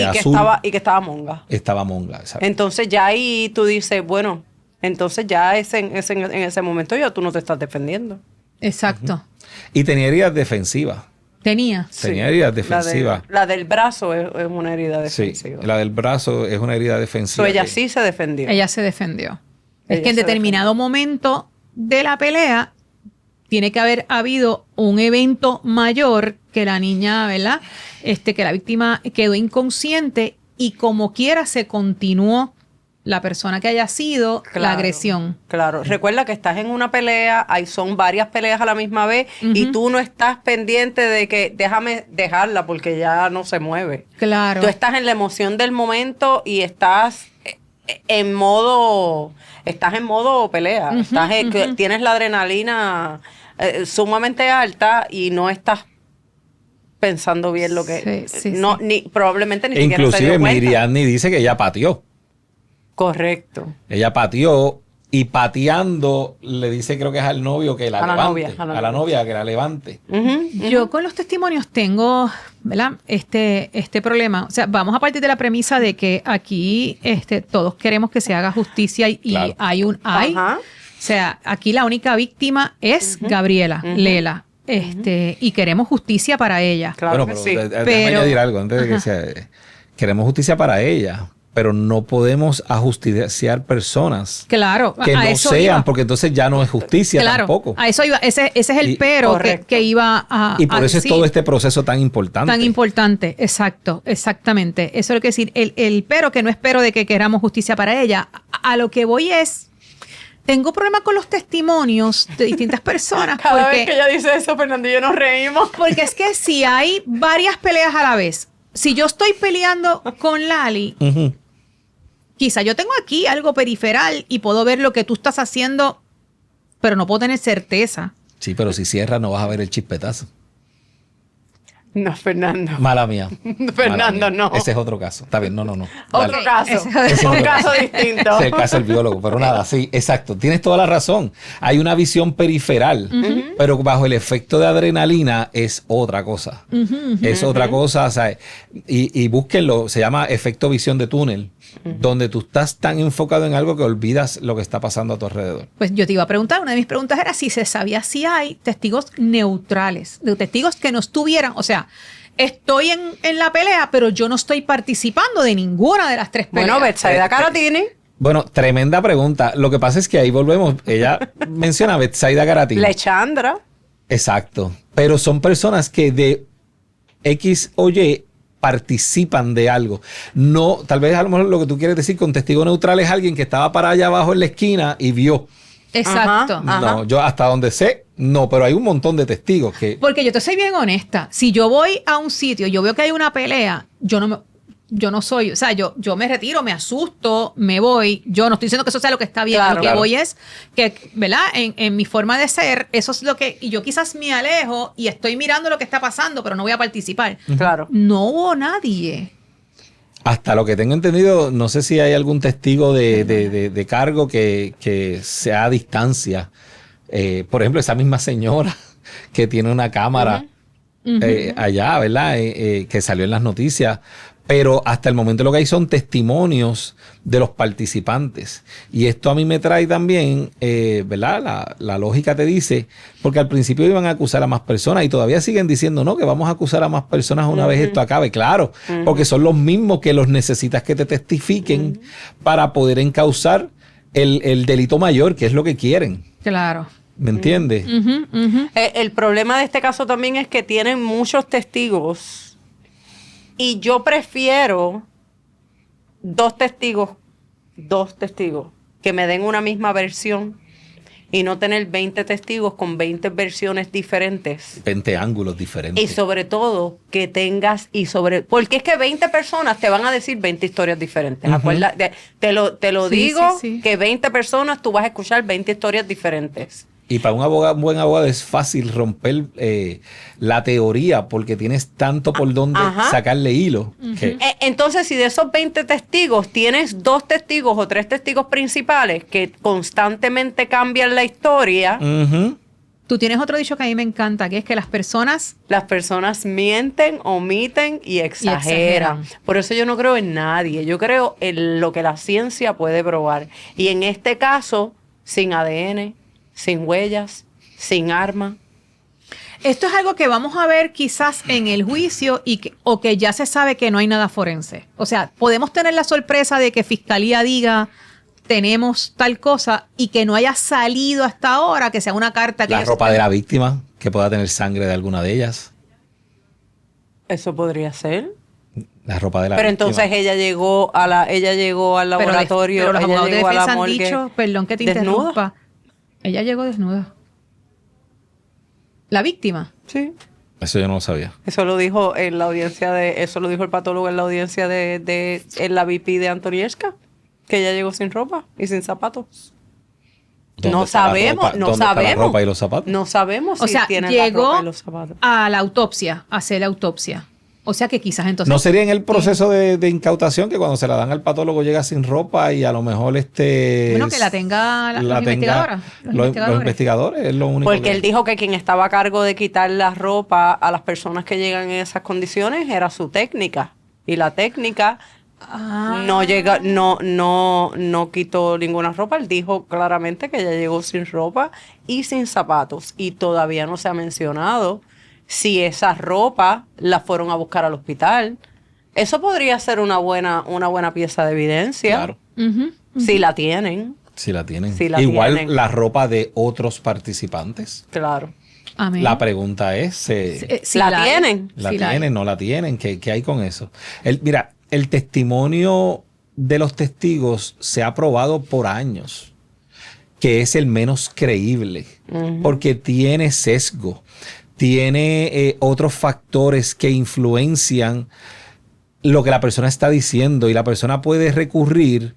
azul. Y que estaba monga. Estaba monga, exacto. Entonces ya ahí tú dices, bueno, entonces ya en ese momento ya tú no te estás defendiendo. Exacto. Y tenía heridas defensivas. Tenía heridas defensivas. La del brazo es una herida defensiva. Sí, la del brazo es una herida defensiva. Ella sí se defendió. Ella se defendió. Es que en determinado momento de la pelea tiene que haber habido un evento mayor que la niña, ¿verdad? Que la víctima quedó inconsciente y como quiera se continuó la persona que haya sido la agresión. Claro. Recuerda que estás en una pelea, son varias peleas a la misma vez y tú no estás pendiente de que déjame dejarla porque ya no se mueve. Claro. Tú estás en la emoción del momento y estás en modo pelea. Tienes la adrenalina sumamente alta y no estás pensando bien lo que... probablemente ni siquiera se dio cuenta. Inclusive Miriam dice que ella pateó. Correcto. Ella pateó y pateando le dice, creo que es al novio que la levante. A la novia que la levante. Yo con los testimonios tengo, ¿verdad? Este problema. O sea, vamos a partir de la premisa de que aquí todos queremos que se haga justicia y Claro. Ajá. O sea, aquí la única víctima es Gabriela, Lela. Y queremos justicia para ella. Claro Bueno, que sí. déjame Pero- añadir algo antes de que sea. Queremos justicia para ella, pero no podemos ajusticiar personas Claro, que a no eso sean, iba. porque entonces ya no es justicia Claro, tampoco. a eso iba. Ese es el Y- pero Correcto. que iba a Y por eso es decir. todo este proceso tan importante. Tan importante, exacto, exactamente. Eso es lo que decir, el pero que no es pero de que queramos justicia para ella. A lo que voy es, tengo problemas con los testimonios de distintas personas. Cada vez que ella dice eso, Fernando y yo nos reímos. Porque es que si hay varias peleas a la vez, si yo estoy peleando con Lali, Ujú. quizá yo tengo aquí algo periferal y puedo ver lo que tú estás haciendo, pero no puedo tener certeza. Sí, pero si cierras no vas a ver el chispetazo. No, Fernando. Mala mía. Fernando, Mala mía. no. Ese es otro caso. Está bien, no. Otro Dale. caso. Ese es Un otro caso caso. distinto. Ese es el caso del biólogo, pero nada, sí, exacto. Tienes toda la razón. Hay una visión periferal, pero bajo el efecto de adrenalina es otra cosa. Es otra cosa, o sea, y búsquenlo, se llama efecto visión de túnel, donde tú estás tan enfocado en algo que olvidas lo que está pasando a tu alrededor. Pues yo te iba a preguntar, una de mis preguntas era si se sabía si hay testigos neutrales, de testigos que no estuvieran, o sea, estoy en la pelea, pero yo no estoy participando de ninguna de las tres peleas. Bueno, Betsaida Caratini, Bueno, tremenda pregunta. Lo que pasa es que ahí volvemos. Ella menciona a Betsaida Caratini. Lechandra. Exacto. Pero son personas que de X o Y participan de algo. No, tal vez a lo mejor lo que tú quieres decir con testigo neutral es alguien que estaba para allá abajo en la esquina y vio. Exacto. Ajá. No, yo hasta donde sé, no, pero hay un montón de testigos que... Porque yo te soy bien honesta, si yo voy a un sitio, yo veo que hay una pelea, yo no soy, o sea, yo me retiro, me asusto, me voy. Yo no estoy diciendo que eso sea lo que está bien. Claro. Lo que Claro. voy es que, ¿verdad? En mi forma de ser, eso es lo que... Y yo quizás me alejo y estoy mirando lo que está pasando, pero no voy a participar. Claro. No hubo nadie. Hasta lo que tengo entendido, no sé si hay algún testigo de cargo que sea a distancia. Por ejemplo, esa misma señora que tiene una cámara allá, ¿verdad? Que salió en las noticias. Pero hasta el momento lo que hay son testimonios de los participantes. Y esto a mí me trae también, ¿verdad? La lógica te dice, porque al principio iban a acusar a más personas y todavía siguen diciendo, no, que vamos a acusar a más personas una vez esto acabe. Claro, porque son los mismos que los necesitas que te testifiquen para poder encauzar el delito mayor, que es lo que quieren. Claro. ¿Me entiendes? El problema de este caso también es que tienen muchos testigos y yo prefiero dos testigos que me den una misma versión y no tener 20 testigos con 20 versiones diferentes. 20 ángulos diferentes. Y sobre todo que tengas porque es que 20 personas te van a decir 20 historias diferentes. Te lo Sí, digo, sí, sí. que 20 personas tú vas a escuchar 20 historias diferentes. Y para un buen abogado es fácil romper la teoría porque tienes tanto por donde Ajá. sacarle hilo. Que, Entonces, si de esos 20 testigos tienes 2 testigos o 3 testigos principales que constantemente cambian la historia, Ujú. Tú tienes otro dicho que a mí me encanta, que es que las personas... las personas mienten, omiten y exageran. exageran. Por eso yo no creo en nadie. Yo creo en lo que la ciencia puede probar. Y en este caso, sin ADN, sin huellas, sin arma. Esto es algo que vamos a ver quizás en el juicio o que ya se sabe que no hay nada forense. O sea, podemos tener la sorpresa de que Fiscalía diga tenemos tal cosa y que no haya salido hasta ahora, que sea una carta que La ellos- ropa de la víctima, que pueda tener sangre de alguna de ellas. Eso podría ser. La ropa de la Pero víctima. entonces ella llegó al laboratorio, pero los ella abogados de llegó a la defensa han morgue dicho, perdón que te desnuda. interrumpa, ella llegó desnuda. La víctima. Sí. Eso yo no lo sabía. Eso lo dijo en la audiencia eso lo dijo el patólogo en la audiencia en la VP de Antonievska, que ella llegó sin ropa y sin zapatos. ¿Dónde No está la sabemos, ropa? no ¿Dónde está la sabemos. ropa y los zapatos? No sabemos O si sea, tiene la llegó ropa y los zapatos. a la autopsia, a hacer la autopsia. O sea que quizás entonces... ¿No sería en el proceso de incautación que cuando se la dan al patólogo llega sin ropa y a lo mejor Bueno, que la tenga los investigadores. Los investigadores es lo único. Porque él dijo que quien estaba a cargo de quitar la ropa a las personas que llegan en esas condiciones era su técnica. Y la técnica no quitó ninguna ropa. Él dijo claramente que ella llegó sin ropa y sin zapatos. Y todavía no se ha mencionado si esa ropa la fueron a buscar al hospital. Eso podría ser una buena pieza de evidencia. Claro. Si la tienen. Si la tienen. Igual tienen. La ropa de otros participantes. Claro. Amén. La pregunta es... si ¿La tienen? ¿La tienen? ¿No la tienen? ¿Qué hay con eso? Mira, el testimonio de los testigos se ha probado por años que es el menos creíble porque tiene sesgo. Tiene otros factores que influencian lo que la persona está diciendo y la persona puede recurrir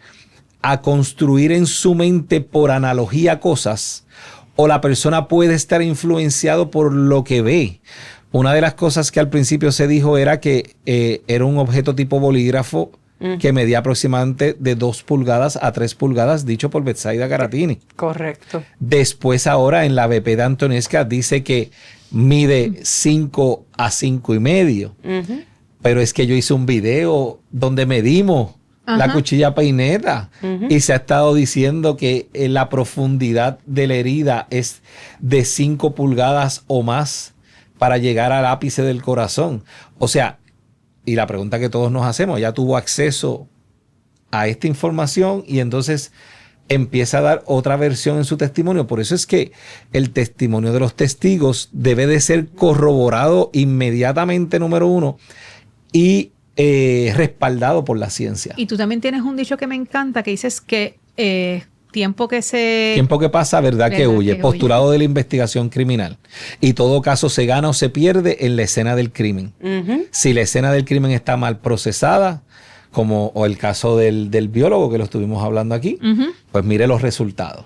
a construir en su mente por analogía cosas o la persona puede estar influenciado por lo que ve. Una de las cosas que al principio se dijo era que era un objeto tipo bolígrafo que medía aproximadamente de 2 pulgadas a 3 pulgadas, dicho por Betsaida Caratini. Correcto. Después ahora en la BP de Antoniesca dice que mide 5 a 5.5. Pero es que yo hice un video donde medimos la cuchilla peineta y se ha estado diciendo que la profundidad de la herida es de 5 pulgadas o más para llegar al ápice del corazón. O sea, y la pregunta que todos nos hacemos, ella tuvo acceso a esta información y entonces empieza a dar otra versión en su testimonio. Por eso es que el testimonio de los testigos debe de ser corroborado inmediatamente, número uno, y respaldado por la ciencia. Y tú también tienes un dicho que me encanta, que dices que tiempo que pasa, verdad que huye. Postulado de la investigación criminal. Y todo caso se gana o se pierde en la escena del crimen. Si la escena del crimen está mal procesada, como el caso del biólogo que lo estuvimos hablando aquí, pues mire los resultados.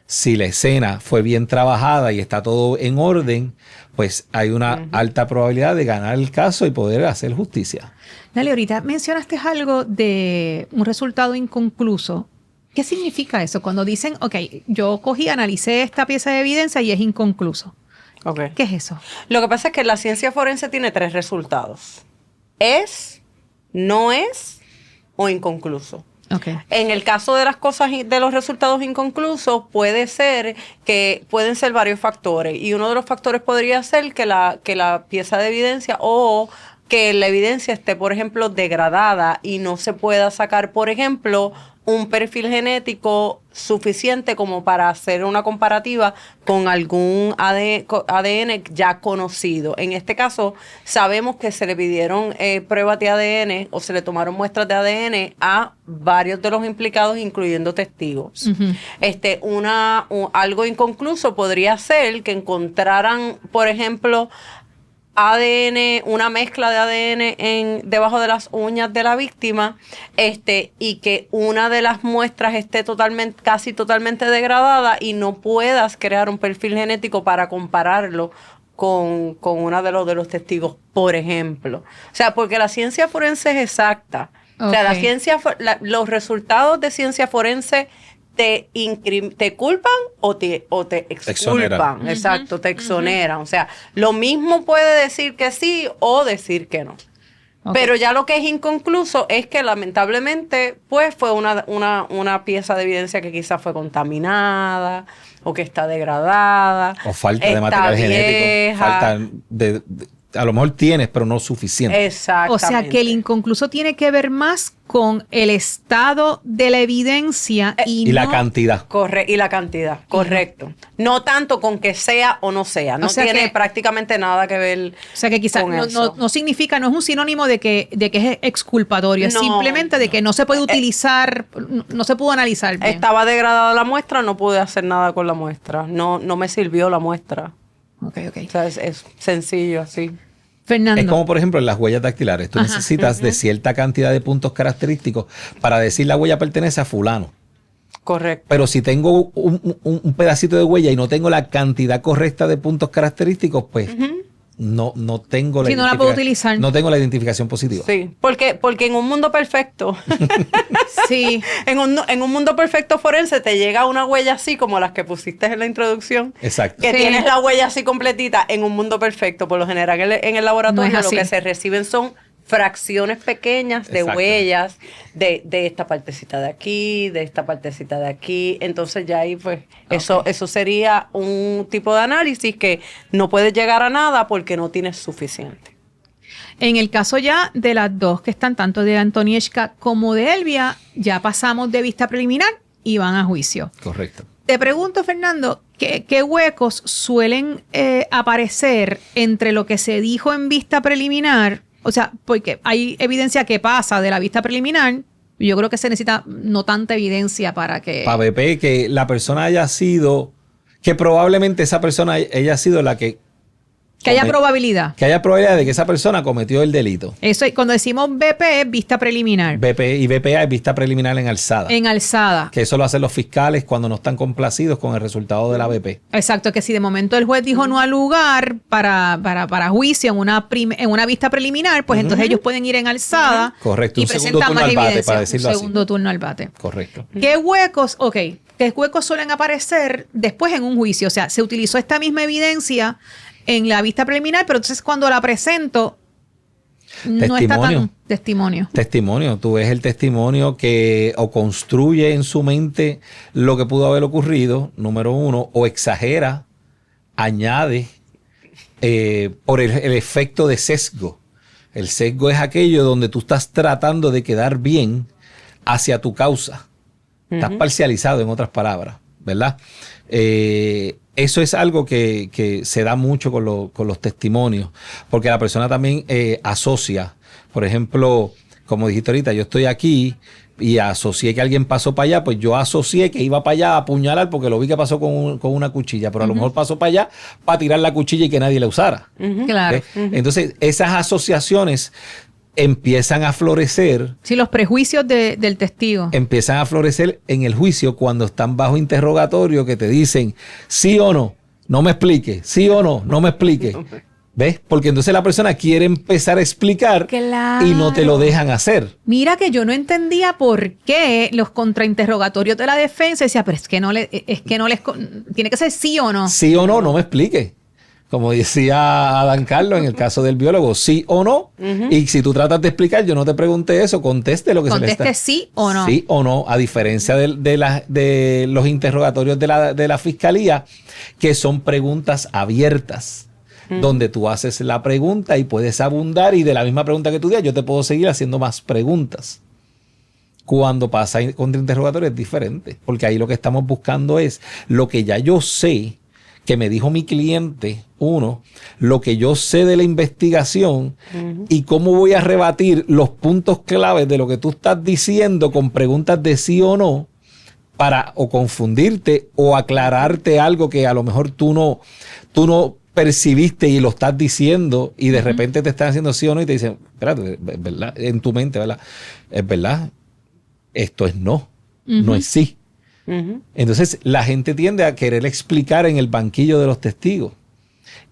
Si la escena fue bien trabajada y está todo en orden, pues hay una alta probabilidad de ganar el caso y poder hacer justicia. Dale, ahorita mencionaste algo de un resultado inconcluso. ¿Qué significa eso? Cuando dicen, ok, yo analicé esta pieza de evidencia y es inconcluso. Okay. ¿Qué es eso? Lo que pasa es que la ciencia forense tiene 3 resultados. Es, no es o inconcluso. Okay. En el caso de las cosas, de los resultados inconclusos, pueden ser varios factores. Y uno de los factores podría ser que la pieza de evidencia o que la evidencia esté, por ejemplo, degradada y no se pueda sacar, por ejemplo, un perfil genético suficiente como para hacer una comparativa con algún ADN ya conocido. En este caso, sabemos que se le pidieron pruebas de ADN o se le tomaron muestras de ADN a varios de los implicados, incluyendo testigos. Algo inconcluso podría ser que encontraran, por ejemplo, ADN, una mezcla de ADN debajo de las uñas de la víctima, y que una de las muestras esté casi totalmente degradada y no puedas crear un perfil genético para compararlo con una de los testigos, por ejemplo. O sea, porque la ciencia forense es exacta. Okay. O sea, los resultados de ciencia forense te culpan o te exculpan. Exacto, te exoneran. O sea, lo mismo puede decir que sí o decir que no. Okay. Pero ya lo que es inconcluso es que lamentablemente pues fue una pieza de evidencia que quizás fue contaminada o que está degradada. O falta de material genético. Falta a lo mejor tienes, pero no suficiente. Exactamente. O sea, que el inconcluso tiene que ver más con el estado de la evidencia y la cantidad. Y la cantidad, correcto. No tanto con que sea o no sea. No tiene prácticamente nada que ver. O sea, que quizás no significa, no es un sinónimo de que es exculpatorio. Es simplemente de que no se puede utilizar, no se pudo analizar bien. Estaba degradada la muestra, no pude hacer nada con la muestra. No me sirvió la muestra. Okay. O sea, es sencillo así. Fernando. Es como, por ejemplo, en las huellas dactilares. Tú necesitas de cierta cantidad de puntos característicos para decir la huella pertenece a fulano. Correcto. Pero si tengo un pedacito de huella y no tengo la cantidad correcta de puntos característicos, pues no tengo Sí, no la puedo utilizar. No tengo la identificación positiva. Sí, porque en un mundo perfecto, Sí. en un mundo perfecto forense te llega una huella así como las que pusiste en la introducción. Exacto. Que Sí. tienes la huella así completita en un mundo perfecto. Por lo general en el laboratorio No es lo así. que se reciben son fracciones pequeñas de Exacto. huellas de esta partecita de aquí, de esta partecita de aquí. Entonces ya ahí pues eso sería un tipo de análisis que no puedes llegar a nada porque no tienes suficiente. En el caso ya de las dos que están, tanto de Antonieshka como de Elvia, ya pasamos de vista preliminar y van a juicio. Correcto. Te pregunto, Fernando, ¿qué huecos suelen aparecer entre lo que se dijo en vista preliminar? O sea, porque hay evidencia que pasa de la vista preliminar. Yo creo que se necesita no tanta evidencia para que... Para BP, que la persona haya sido, que probablemente esa persona haya sido la que haya probabilidad. Que haya probabilidad de que esa persona cometió el delito. Eso, cuando decimos BP es vista preliminar. BP y BPA es vista preliminar en alzada. En alzada. Que eso lo hacen los fiscales cuando no están complacidos con el resultado de la BP. Exacto, que si de momento el juez dijo no al lugar para juicio en una vista preliminar, pues entonces ellos pueden ir en alzada. Correcto, Y un segundo presentan turno más al bate, evidencia. para decirlo un así. segundo turno al bate. Correcto. ¿Qué huecos suelen aparecer después en un juicio? O sea, se utilizó esta misma evidencia en la vista preliminar, pero entonces cuando la presento no está tan testimonio. Testimonio. Tú ves el testimonio que o construye en su mente lo que pudo haber ocurrido, número uno, o exagera, añade por el efecto de sesgo. El sesgo es aquello donde tú estás tratando de quedar bien hacia tu causa. Estás parcializado, en otras palabras, ¿verdad? Eso es algo que se da mucho con los testimonios, porque la persona también asocia. Por ejemplo, como dijiste ahorita, yo estoy aquí y asocié que alguien pasó para allá, pues yo asocié que iba para allá a apuñalar porque lo vi que pasó con una cuchilla, pero a lo mejor pasó para allá para tirar la cuchilla y que nadie la usara. Claro. Entonces, esas asociaciones empiezan a florecer. Sí, los prejuicios del testigo. Empiezan a florecer en el juicio cuando están bajo interrogatorio, que te dicen sí o no, no me explique, sí o no, no me explique. ¿Ves? Porque entonces la persona quiere empezar a explicar Claro. y no te lo dejan hacer. Mira que yo no entendía por qué los contrainterrogatorios de la defensa decía, pero es que no les tiene que ser sí o no. Sí o no, no me explique. Como decía Adán Carlos en el caso del biólogo, sí o no. Y si tú tratas de explicar, yo no te pregunté eso, conteste lo que se le está. Conteste sí o no. Sí o no, a diferencia de los interrogatorios de la fiscalía, que son preguntas abiertas, donde tú haces la pregunta y puedes abundar, y de la misma pregunta que tú digas, yo te puedo seguir haciendo más preguntas. Cuando pasa contra interrogatorio es diferente, porque ahí lo que estamos buscando es lo que ya yo sé, que me dijo mi cliente, lo que yo sé de la investigación y cómo voy a rebatir los puntos claves de lo que tú estás diciendo con preguntas de sí o no, para o confundirte o aclararte algo que a lo mejor tú no percibiste y lo estás diciendo, y de repente te están haciendo sí o no y te dicen, espérate, es verdad, en tu mente, ¿verdad? Es verdad, esto es no, no es sí. Entonces la gente tiende a querer explicar en el banquillo de los testigos.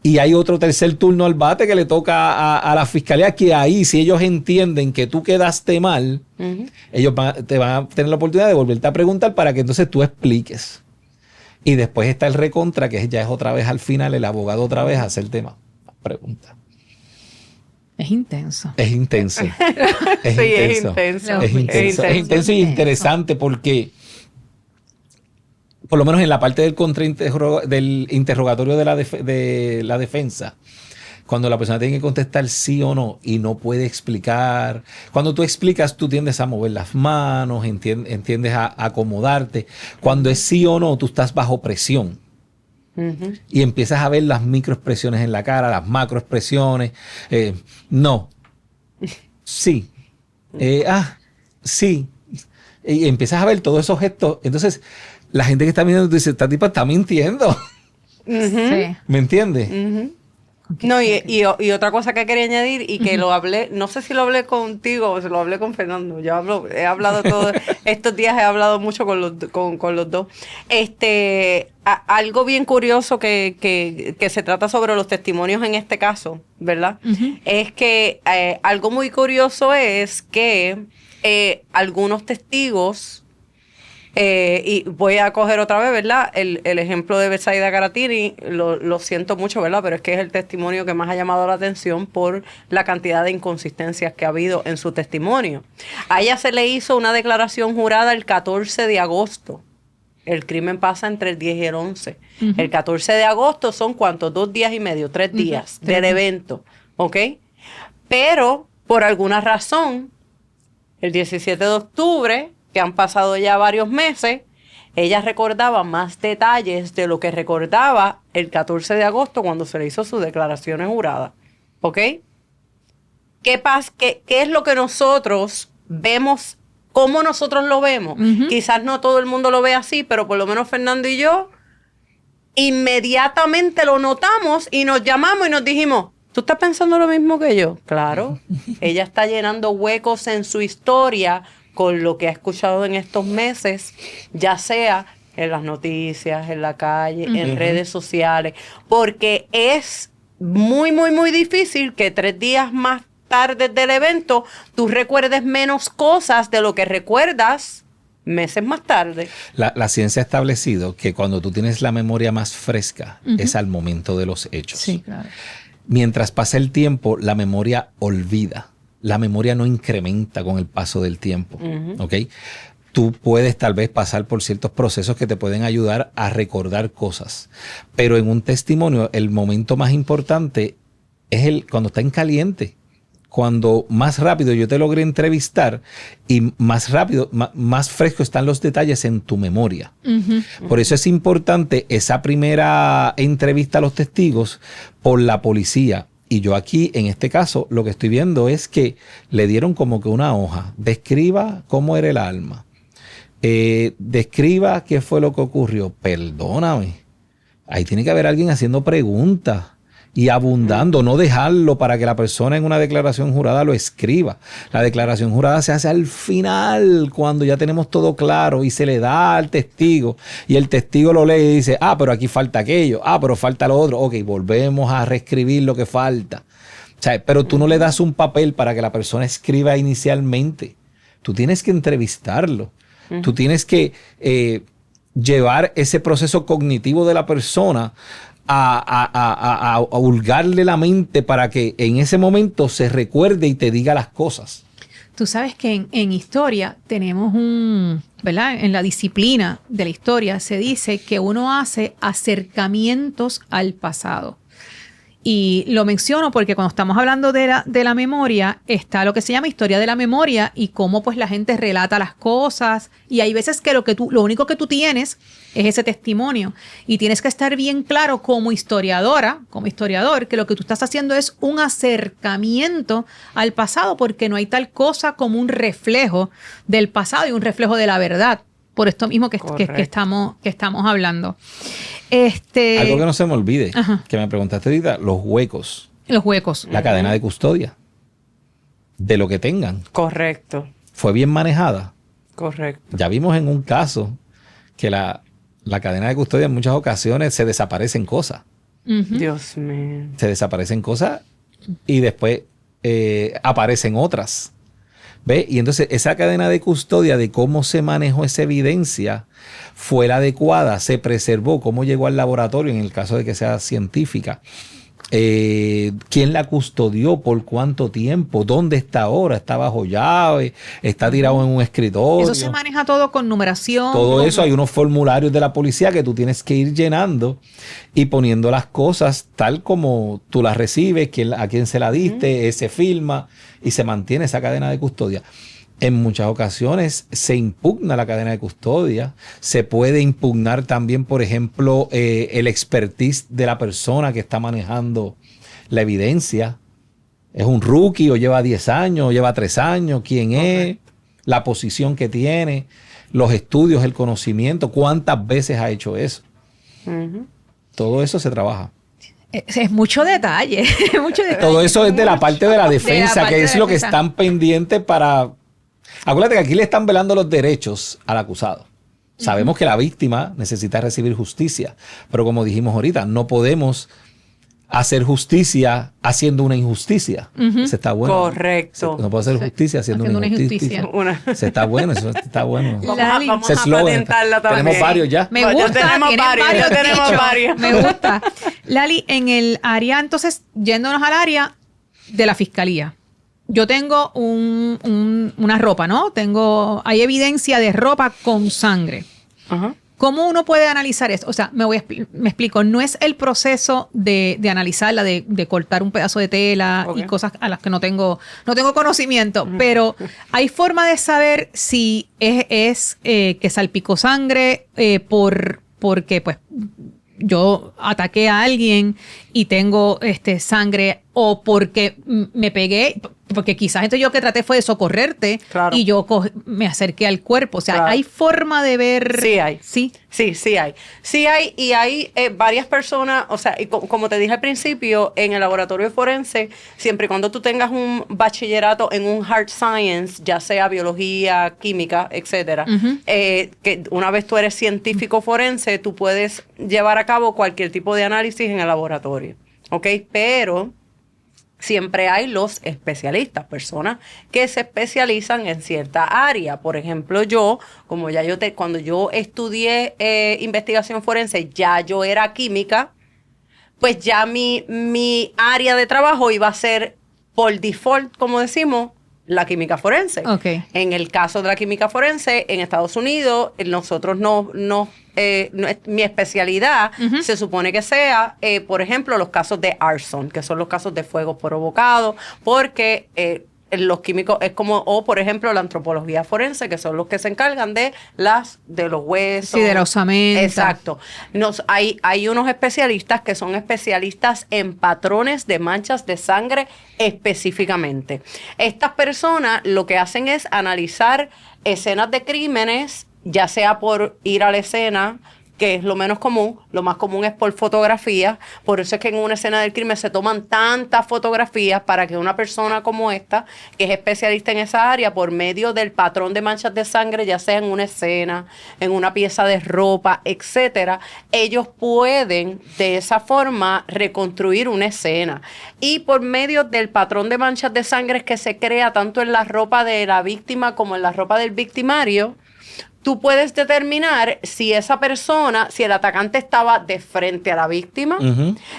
Y hay otro tercer turno al bate que le toca a la fiscalía, que ahí, si ellos entienden que tú quedaste mal, ellos te van a tener la oportunidad de volverte a preguntar para que entonces tú expliques. Y después está el recontra, que ya es otra vez al final, el abogado otra vez hace el tema. Pregunta. Es intenso. Es intenso. Es Sí, es intenso. intenso. Es intenso. Es intenso y interesante porque, por lo menos en la parte del interrogatorio de la defensa, cuando la persona tiene que contestar sí o no y no puede explicar, cuando tú explicas, tú tiendes a mover las manos, entiendes a acomodarte. Cuando es sí o no, tú estás bajo presión. Y empiezas a ver las microexpresiones en la cara, las macroexpresiones. No. Sí. Sí. Y empiezas a ver todos esos gestos. Entonces, la gente que está viendo dice, esta tipa está mintiendo. Sí. ¿Me entiendes? No, y otra cosa que quería añadir y que lo hablé, no sé si lo hablé contigo o si lo hablé con Fernando, he hablado todos estos días, he hablado mucho con los dos. Algo bien curioso que se trata sobre los testimonios en este caso, ¿verdad? Es que algo muy curioso es que algunos testigos, y voy a coger otra vez, ¿verdad? El ejemplo de Betsaida Caratini, lo siento mucho, ¿verdad? Pero es que es el testimonio que más ha llamado la atención por la cantidad de inconsistencias que ha habido en su testimonio. A ella se le hizo una declaración jurada el 14 de agosto. El crimen pasa entre el 10 y el 11. El 14 de agosto son, ¿cuántos? 2 días y medio, 3 días del evento, ¿ok? Pero, por alguna razón, el 17 de octubre... que han pasado ya varios meses, ella recordaba más detalles de lo que recordaba el 14 de agosto cuando se le hizo sus declaraciones juradas. ¿Ok? ¿Qué es lo que nosotros vemos? ¿Cómo nosotros lo vemos? Quizás no todo el mundo lo ve así, pero por lo menos Fernando y yo inmediatamente lo notamos y nos llamamos y nos dijimos, ¿tú estás pensando lo mismo que yo? Claro. Ella está llenando huecos en su historia con lo que ha escuchado en estos meses, ya sea en las noticias, en la calle, en redes sociales, porque es muy, muy, muy difícil que 3 días más tarde del evento tú recuerdes menos cosas de lo que recuerdas meses más tarde. La ciencia ha establecido que cuando tú tienes la memoria más fresca es al momento de los hechos. Sí, claro. Mientras pasa el tiempo, la memoria olvida. La memoria no incrementa con el paso del tiempo, ¿ok? Tú puedes tal vez pasar por ciertos procesos que te pueden ayudar a recordar cosas, pero en un testimonio el momento más importante es cuando está en caliente, cuando más rápido yo te logré entrevistar y más rápido, más fresco están los detalles en tu memoria. Por eso es importante esa primera entrevista a los testigos por la policía. Y yo aquí, en este caso, lo que estoy viendo es que le dieron como que una hoja. Describa cómo era el alma. Describa qué fue lo que ocurrió. Perdóname. Ahí tiene que haber alguien haciendo preguntas y abundando. No dejarlo para que la persona en una declaración jurada lo escriba. La declaración jurada se hace al final, cuando ya tenemos todo claro y se le da al testigo. Y el testigo lo lee y dice, pero aquí falta aquello. Pero falta lo otro. Ok, volvemos a reescribir lo que falta. O sea, pero tú no le das un papel para que la persona escriba inicialmente. Tú tienes que entrevistarlo. Tú tienes que llevar ese proceso cognitivo de la persona a hurgarle la mente para que en ese momento se recuerde y te diga las cosas. Tú sabes que en historia tenemos ¿verdad? En la disciplina de la historia se dice que uno hace acercamientos al pasado. Y lo menciono porque cuando estamos hablando de la memoria, está lo que se llama historia de la memoria y cómo pues la gente relata las cosas. Y hay veces que lo único que tú tienes es ese testimonio. Y tienes que estar bien claro como historiadora, como historiador, que lo que tú estás haciendo es un acercamiento al pasado, porque no hay tal cosa como un reflejo del pasado y un reflejo de la verdad. Por esto mismo que estamos hablando. Algo que no se me olvide, que me preguntaste ahorita, los huecos. Los huecos. La cadena de custodia. De lo que tengan. Correcto. ¿Fue bien manejada? Correcto. Ya vimos en un caso que la cadena de custodia en muchas ocasiones se desaparecen cosas. Dios mío. Se desaparecen cosas y después aparecen otras. ¿Ve? Y entonces esa cadena de custodia de cómo se manejó esa evidencia fue la adecuada, se preservó, cómo llegó al laboratorio en el caso de que sea científica. ¿Quién la custodió? ¿Por cuánto tiempo? ¿Dónde está ahora? ¿Está bajo llave? ¿Está tirado en un escritorio? Eso se maneja todo con numeración. Todo eso, hay unos formularios de la policía que tú tienes que ir llenando y poniendo las cosas tal como tú las recibes, a quién se la diste, se firma y se mantiene esa cadena de custodia. En muchas ocasiones se impugna la cadena de custodia. Se puede impugnar también, por ejemplo, el expertise de la persona que está manejando la evidencia. ¿Es un rookie o lleva 10 años o lleva 3 años? ¿Quién es? La posición que tiene, los estudios, el conocimiento, cuántas veces ha hecho eso. Todo eso se trabaja. Es mucho detalle, mucho detalle. Todo eso es de la parte de la defensa, parte que de es la lo que defensa. están pendientes para... Acuérdate que aquí le están velando los derechos al acusado. Sabemos que la víctima necesita recibir justicia, pero como dijimos ahorita, no podemos hacer justicia haciendo una injusticia. Eso está bueno. Correcto. No puedo hacer justicia haciendo una injusticia. Eso está bueno, eso está bueno. Lali, Vamos Ese a eslogan patentarla también. Tenemos varios ya. Me Ya gusta, tenemos tienen varios, ya tenemos dichos. varios. Me gusta. Lali, en el área, entonces, yéndonos al área de la fiscalía. Yo tengo una ropa, ¿no? Hay evidencia de ropa con sangre. Ajá. ¿Cómo uno puede analizar esto? O sea, me explico, no es el proceso de analizarla, de cortar un pedazo de tela Ok. y cosas a las que no tengo conocimiento, pero hay forma de saber si es que salpicó sangre porque pues yo ataqué a alguien y tengo sangre o porque me pegué, porque quizás entonces yo que traté fue de socorrerte Claro. y yo me acerqué al cuerpo. O sea, Claro. hay forma de ver. Sí hay. Sí. Sí hay. Sí hay y hay varias personas, o sea, y como te dije al principio, en el laboratorio forense, siempre y cuando tú tengas un bachillerato en un hard science, ya sea biología, química, etcétera, que una vez tú eres científico forense, tú puedes llevar a cabo cualquier tipo de análisis en el laboratorio, ¿ok? Pero siempre hay los especialistas, personas que se especializan en cierta área. Por ejemplo, yo, como ya cuando yo estudié investigación forense, ya yo era química, pues ya mi área de trabajo iba a ser por default, como decimos, la química forense. Ok. En el caso de la química forense, en Estados Unidos, nosotros mi especialidad se supone que sea, por ejemplo, los casos de arson, que son los casos de fuego provocado, porque los químicos es como, o por ejemplo, la antropología forense, que son los que se encargan de los huesos. Sí, de la osamenta. Exacto. Hay unos especialistas que son especialistas en patrones de manchas de sangre específicamente. Estas personas lo que hacen es analizar escenas de crímenes, ya sea por ir a la escena, que es lo menos común, lo más común es por fotografías, por eso es que en una escena del crimen se toman tantas fotografías para que una persona como esta, que es especialista en esa área, por medio del patrón de manchas de sangre, ya sea en una escena, en una pieza de ropa, etcétera, ellos pueden de esa forma reconstruir una escena. Y por medio del patrón de manchas de sangre que se crea tanto en la ropa de la víctima como en la ropa del victimario, tú puedes determinar si esa persona, si el atacante estaba de frente a la víctima,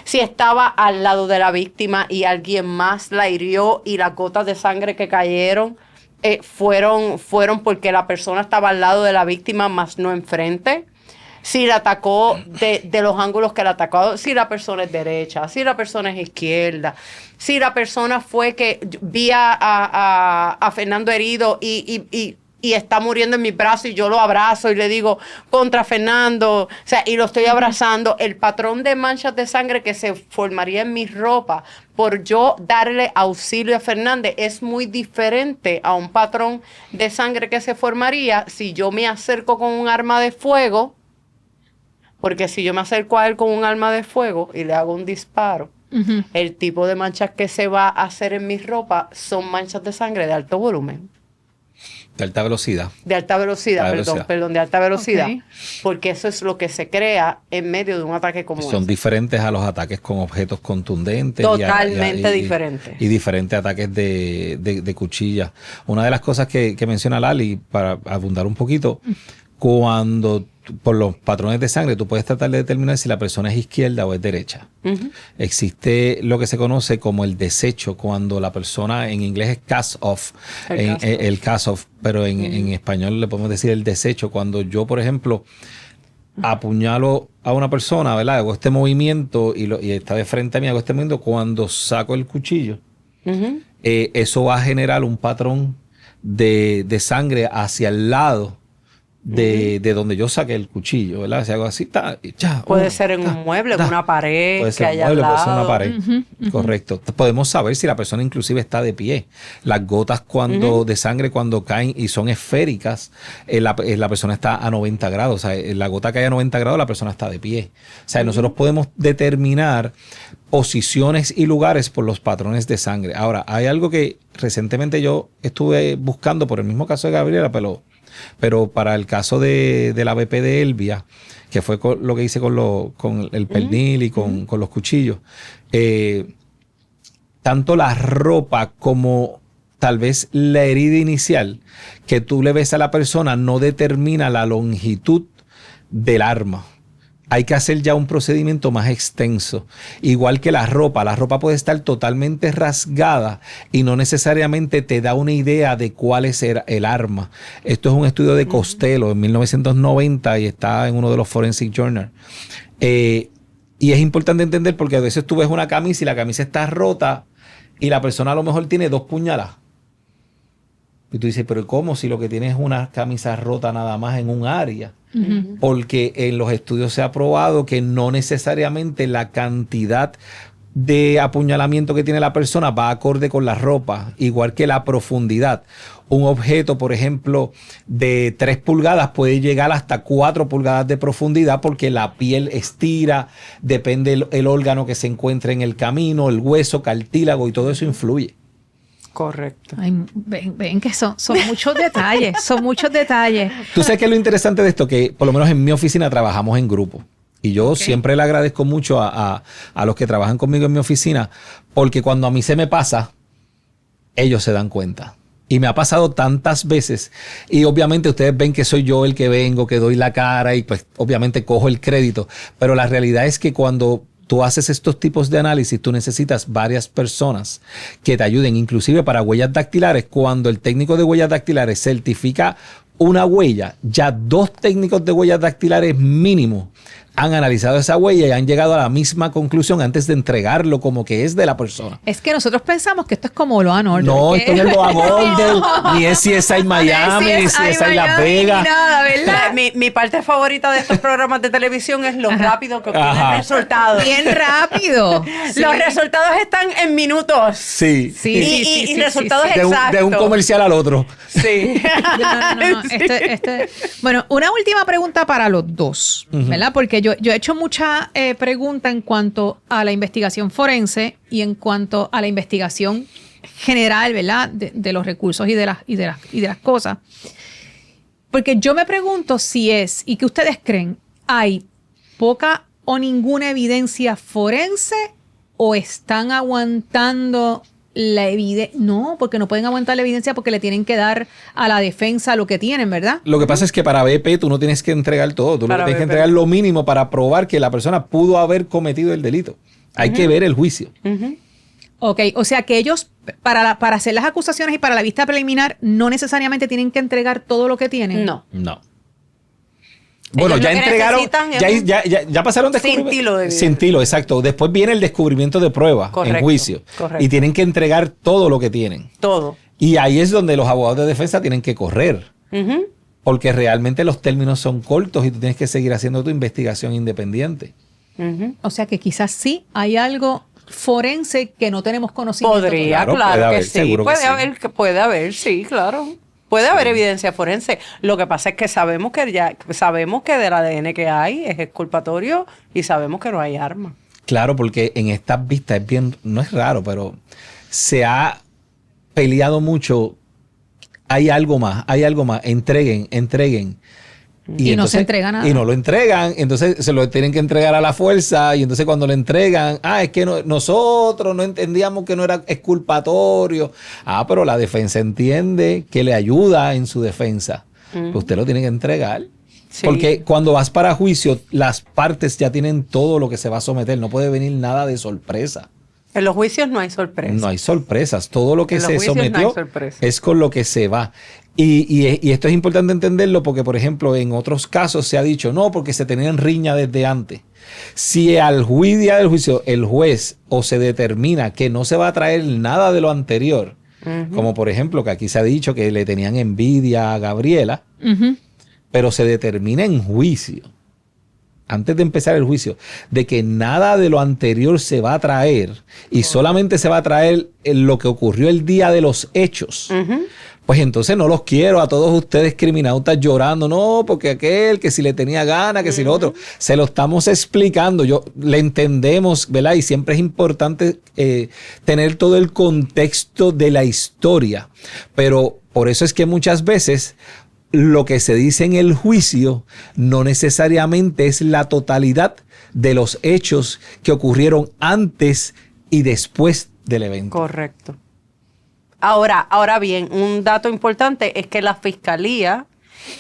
si estaba al lado de la víctima y alguien más la hirió y las gotas de sangre que cayeron fueron porque la persona estaba al lado de la víctima más no enfrente. Si la atacó de los ángulos que la atacó, si la persona es derecha, si la persona es izquierda, si la persona fue que vi a Fernando herido y está muriendo en mi brazo y yo lo abrazo y le digo contra Fernando, o sea, y lo estoy abrazando. El patrón de manchas de sangre que se formaría en mi ropa por yo darle auxilio a Fernández es muy diferente a un patrón de sangre que se formaría si yo me acerco con un arma de fuego, porque si yo me acerco a él con un arma de fuego y le hago un disparo, el tipo de manchas que se va a hacer en mi ropa son manchas de sangre de alto volumen. De alta velocidad. De alta velocidad, perdón, de alta velocidad. Ok. Porque eso es lo que se crea en medio de un ataque como Son ese. diferentes a los ataques con objetos contundentes. Totalmente diferentes. Y diferentes ataques de cuchilla. Una de las cosas que menciona Lali, para abundar un poquito, cuando por los patrones de sangre tú puedes tratar de determinar si la persona es izquierda o es derecha. Existe lo que se conoce como el desecho, cuando la persona, en inglés es cast off, el cast off, pero en español le podemos decir el desecho. Cuando yo, por ejemplo, apuñalo a una persona, ¿verdad? Hago este movimiento y está de frente a mí, hago este movimiento, cuando saco el cuchillo, eso va a generar un patrón de sangre hacia el lado de donde yo saqué el cuchillo, ¿verdad? Si hago así, puede ser en un mueble, en una pared, puede ser que un haya mueble, al puede ser una lado. pared. Correcto. Podemos saber si la persona inclusive está de pie. Las gotas de sangre cuando caen y son esféricas, la persona está a 90 grados. O sea, la gota cae a 90 grados, la persona está de pie. O sea, nosotros podemos determinar posiciones y lugares por los patrones de sangre. Ahora, hay algo que recientemente yo estuve buscando por el mismo caso de Gabriela, pero para el caso de la BP de Elvia, que fue lo que hice con el pernil y con los cuchillos, tanto la ropa como tal vez la herida inicial que tú le ves a la persona no determina la longitud del arma. Hay que hacer ya un procedimiento más extenso. Igual que la ropa puede estar totalmente rasgada y no necesariamente te da una idea de cuál es el arma. Esto es un estudio de Costello en 1990 y está en uno de los Forensic Journal. Y es importante entender porque a veces tú ves una camisa y la camisa está rota y la persona a lo mejor tiene 2 puñaladas. Y tú dices, pero ¿cómo si lo que tienes es una camisa rota nada más en un área? Porque en los estudios se ha probado que no necesariamente la cantidad de apuñalamiento que tiene la persona va acorde con la ropa, igual que la profundidad. Un objeto, por ejemplo, de 3 pulgadas puede llegar hasta 4 pulgadas de profundidad porque la piel estira, depende el órgano que se encuentre en el camino, el hueso, cartílago y todo eso influye. Correcto. Ay, ven que son muchos detalles, son muchos detalles. Tú sabes que es lo interesante de esto, que por lo menos en mi oficina trabajamos en grupo. Y yo siempre le agradezco mucho a los que trabajan conmigo en mi oficina, porque cuando a mí se me pasa, ellos se dan cuenta. Y me ha pasado tantas veces. Y obviamente ustedes ven que soy yo el que vengo, que doy la cara y pues obviamente cojo el crédito. Pero la realidad es que cuando tú haces estos tipos de análisis, tú necesitas varias personas que te ayuden, inclusive para huellas dactilares. Cuando el técnico de huellas dactilares certifica una huella, ya 2 técnicos de huellas dactilares mínimo han analizado esa huella y han llegado a la misma conclusión antes de entregarlo como que es de la persona. Es que nosotros pensamos que esto es como Law & Order. No, esto no es Law & Order, ni es CSI Miami, ni CSI Las Vegas. Nada, ¿verdad? Mi parte favorita de estos programas de televisión es lo rápido que obtienen el resultado. Bien rápido. Sí. Los resultados están en minutos. Sí. Y resultados De exactos. un comercial al otro. Sí. No. Bueno, una última pregunta para los dos, ¿verdad? Porque yo he hecho mucha pregunta en cuanto a la investigación forense y en cuanto a la investigación general, ¿verdad? De los recursos y de las cosas. Porque yo me pregunto si y que ustedes creen, ¿hay poca o ninguna evidencia forense o están aguantando la evidencia? No, porque no pueden aguantar la evidencia porque le tienen que dar a la defensa lo que tienen, ¿verdad? Lo que pasa es que para BP tú no tienes que entregar todo. Tú tienes que entregar lo mínimo para probar que la persona pudo haber cometido el delito. Hay que ver el juicio. Ok, o sea que ellos, para hacer las acusaciones y para la vista preliminar, no necesariamente tienen que entregar todo lo que tienen. No. Bueno, ellos ya lo que entregaron, ya pasaron descubrimiento. Cintilo de evidencia. Cintilo, exacto. Después viene el descubrimiento de prueba en juicio. Correcto. Y tienen que entregar todo lo que tienen. Todo. Y ahí es donde los abogados de defensa tienen que correr. Porque realmente los términos son cortos y tú tienes que seguir haciendo tu investigación independiente. O sea que quizás sí hay algo forense que no tenemos conocimiento. Podría, Claro, claro puede que haber, sí. seguro que Puede haber, sí, claro. Puede haber evidencia forense. Lo que pasa es que sabemos que del ADN que hay es exculpatorio y sabemos que no hay arma. Claro, porque en estas vistas no es raro, pero se ha peleado mucho. Hay algo más, entreguen. Y no se entrega nada. Y no lo entregan, entonces se lo tienen que entregar a la fuerza y entonces cuando lo entregan, es que nosotros no entendíamos que no era exculpatorio. Pero la defensa entiende que le ayuda en su defensa. Pues usted lo tiene que entregar. Sí. Porque cuando vas para juicio, las partes ya tienen todo lo que se va a someter. No puede venir nada de sorpresa. En los juicios no hay sorpresas. No hay sorpresas. Todo lo que se sometió es con lo que se va. Y esto es importante entenderlo porque, por ejemplo, en otros casos se ha dicho, no, porque se tenían riña desde antes. Si al día del juicio el juez o se determina que no se va a traer nada de lo anterior, como por ejemplo que aquí se ha dicho que le tenían envidia a Gabriela, pero se determina en juicio, antes de empezar el juicio, de que nada de lo anterior se va a traer y solamente se va a traer lo que ocurrió el día de los hechos, pues entonces no los quiero a todos ustedes criminautas llorando, no, porque aquel que si le tenía gana, que si lo otro, se lo estamos explicando, le entendemos, ¿verdad? Y siempre es importante tener todo el contexto de la historia, pero por eso es que muchas veces lo que se dice en el juicio no necesariamente es la totalidad de los hechos que ocurrieron antes y después del evento. Correcto. Ahora bien, un dato importante es que la fiscalía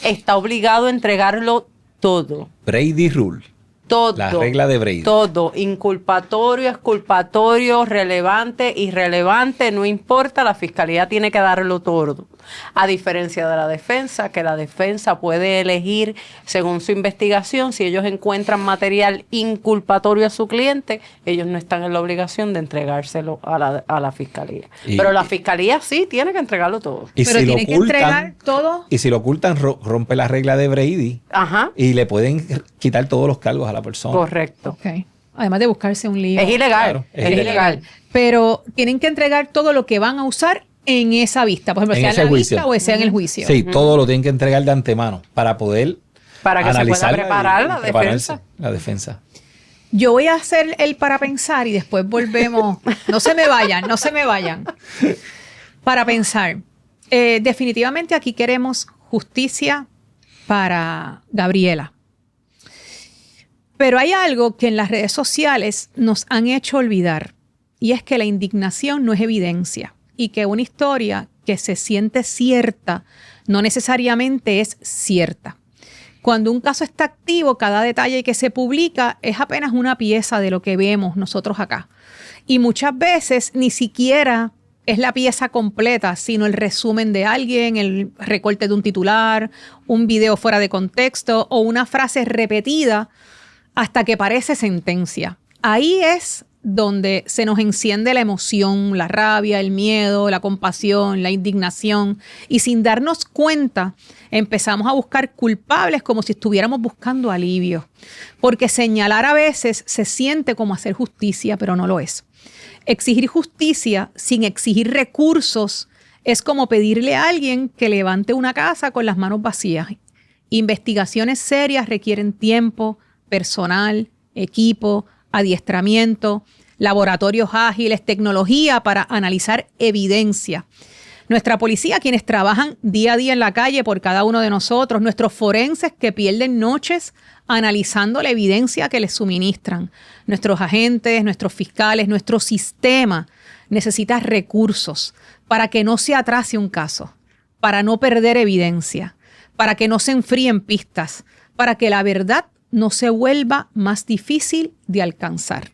está obligado a entregarlo todo. Brady Rule. Todo. La regla de Brady. Todo. Inculpatorio, exculpatorio, relevante, irrelevante, no importa, la fiscalía tiene que darlo todo. A diferencia de la defensa, que la defensa puede elegir, según su investigación, si ellos encuentran material inculpatorio a su cliente, ellos no están en la obligación de entregárselo a la fiscalía. Pero la fiscalía sí tiene que entregarlo todo. Y pero si tiene lo que entregar todo. Y si lo ocultan, rompe la regla de Brady. Ajá. Y le pueden quitar todos los cargos a la persona. Correcto. Okay. Además de buscarse un lío. Es ilegal. Claro, es ilegal. Pero tienen que entregar todo lo que van a usar en esa vista. Por ejemplo, En sea ese en la juicio. vista o sea en el juicio. Sí, todo lo tienen que entregar de antemano para poder Para que se pueda analizarla preparar y la prepararse, defensa. la defensa. Yo voy a hacer el para pensar y después volvemos. No se me vayan, no se me vayan. Para pensar. Definitivamente aquí queremos justicia para Gabriela. Pero hay algo que en las redes sociales nos han hecho olvidar, y es que la indignación no es evidencia y que una historia que se siente cierta no necesariamente es cierta. Cuando un caso está activo, cada detalle que se publica es apenas una pieza de lo que vemos nosotros acá. Y muchas veces ni siquiera es la pieza completa, sino el resumen de alguien, el recorte de un titular, un video fuera de contexto o una frase repetida hasta que parece sentencia. Ahí es donde se nos enciende la emoción, la rabia, el miedo, la compasión, la indignación. Y sin darnos cuenta, empezamos a buscar culpables como si estuviéramos buscando alivio. Porque señalar a veces se siente como hacer justicia, pero no lo es. Exigir justicia sin exigir recursos es como pedirle a alguien que levante una casa con las manos vacías. Investigaciones serias requieren tiempo, personal, equipo, adiestramiento, laboratorios ágiles, tecnología para analizar evidencia. Nuestra policía, quienes trabajan día a día en la calle por cada uno de nosotros, nuestros forenses que pierden noches analizando la evidencia que les suministran, nuestros agentes, nuestros fiscales, nuestro sistema necesita recursos para que no se atrase un caso, para no perder evidencia, para que no se enfríen pistas, para que la verdad no se vuelva más difícil de alcanzar.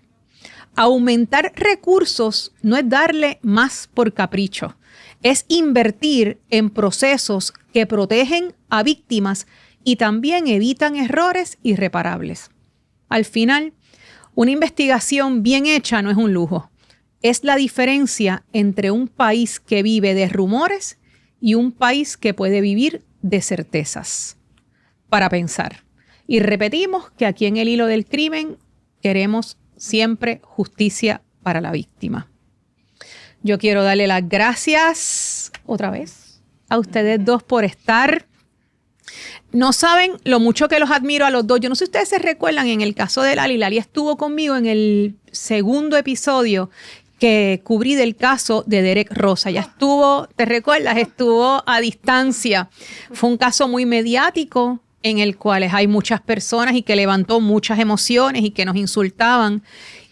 Aumentar recursos no es darle más por capricho, es invertir en procesos que protegen a víctimas y también evitan errores irreparables. Al final, una investigación bien hecha no es un lujo, es la diferencia entre un país que vive de rumores y un país que puede vivir de certezas. Para pensar. Y repetimos que aquí en El Hilo del Crimen queremos siempre justicia para la víctima. Yo quiero darle las gracias otra vez a ustedes dos por estar. No saben lo mucho que los admiro a los dos. Yo no sé si ustedes se recuerdan en el caso de Lali. Lali estuvo conmigo en el segundo episodio que cubrí del caso de Derek Rosa. Ya estuvo, ¿te recuerdas? Estuvo a distancia. Fue un caso muy mediático, en el cual hay muchas personas y que levantó muchas emociones y que nos insultaban.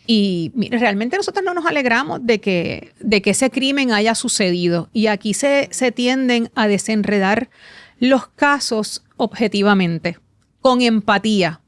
Y mire, realmente nosotros no nos alegramos de que ese crimen haya sucedido. Y aquí se tienden a desenredar los casos objetivamente, con empatía,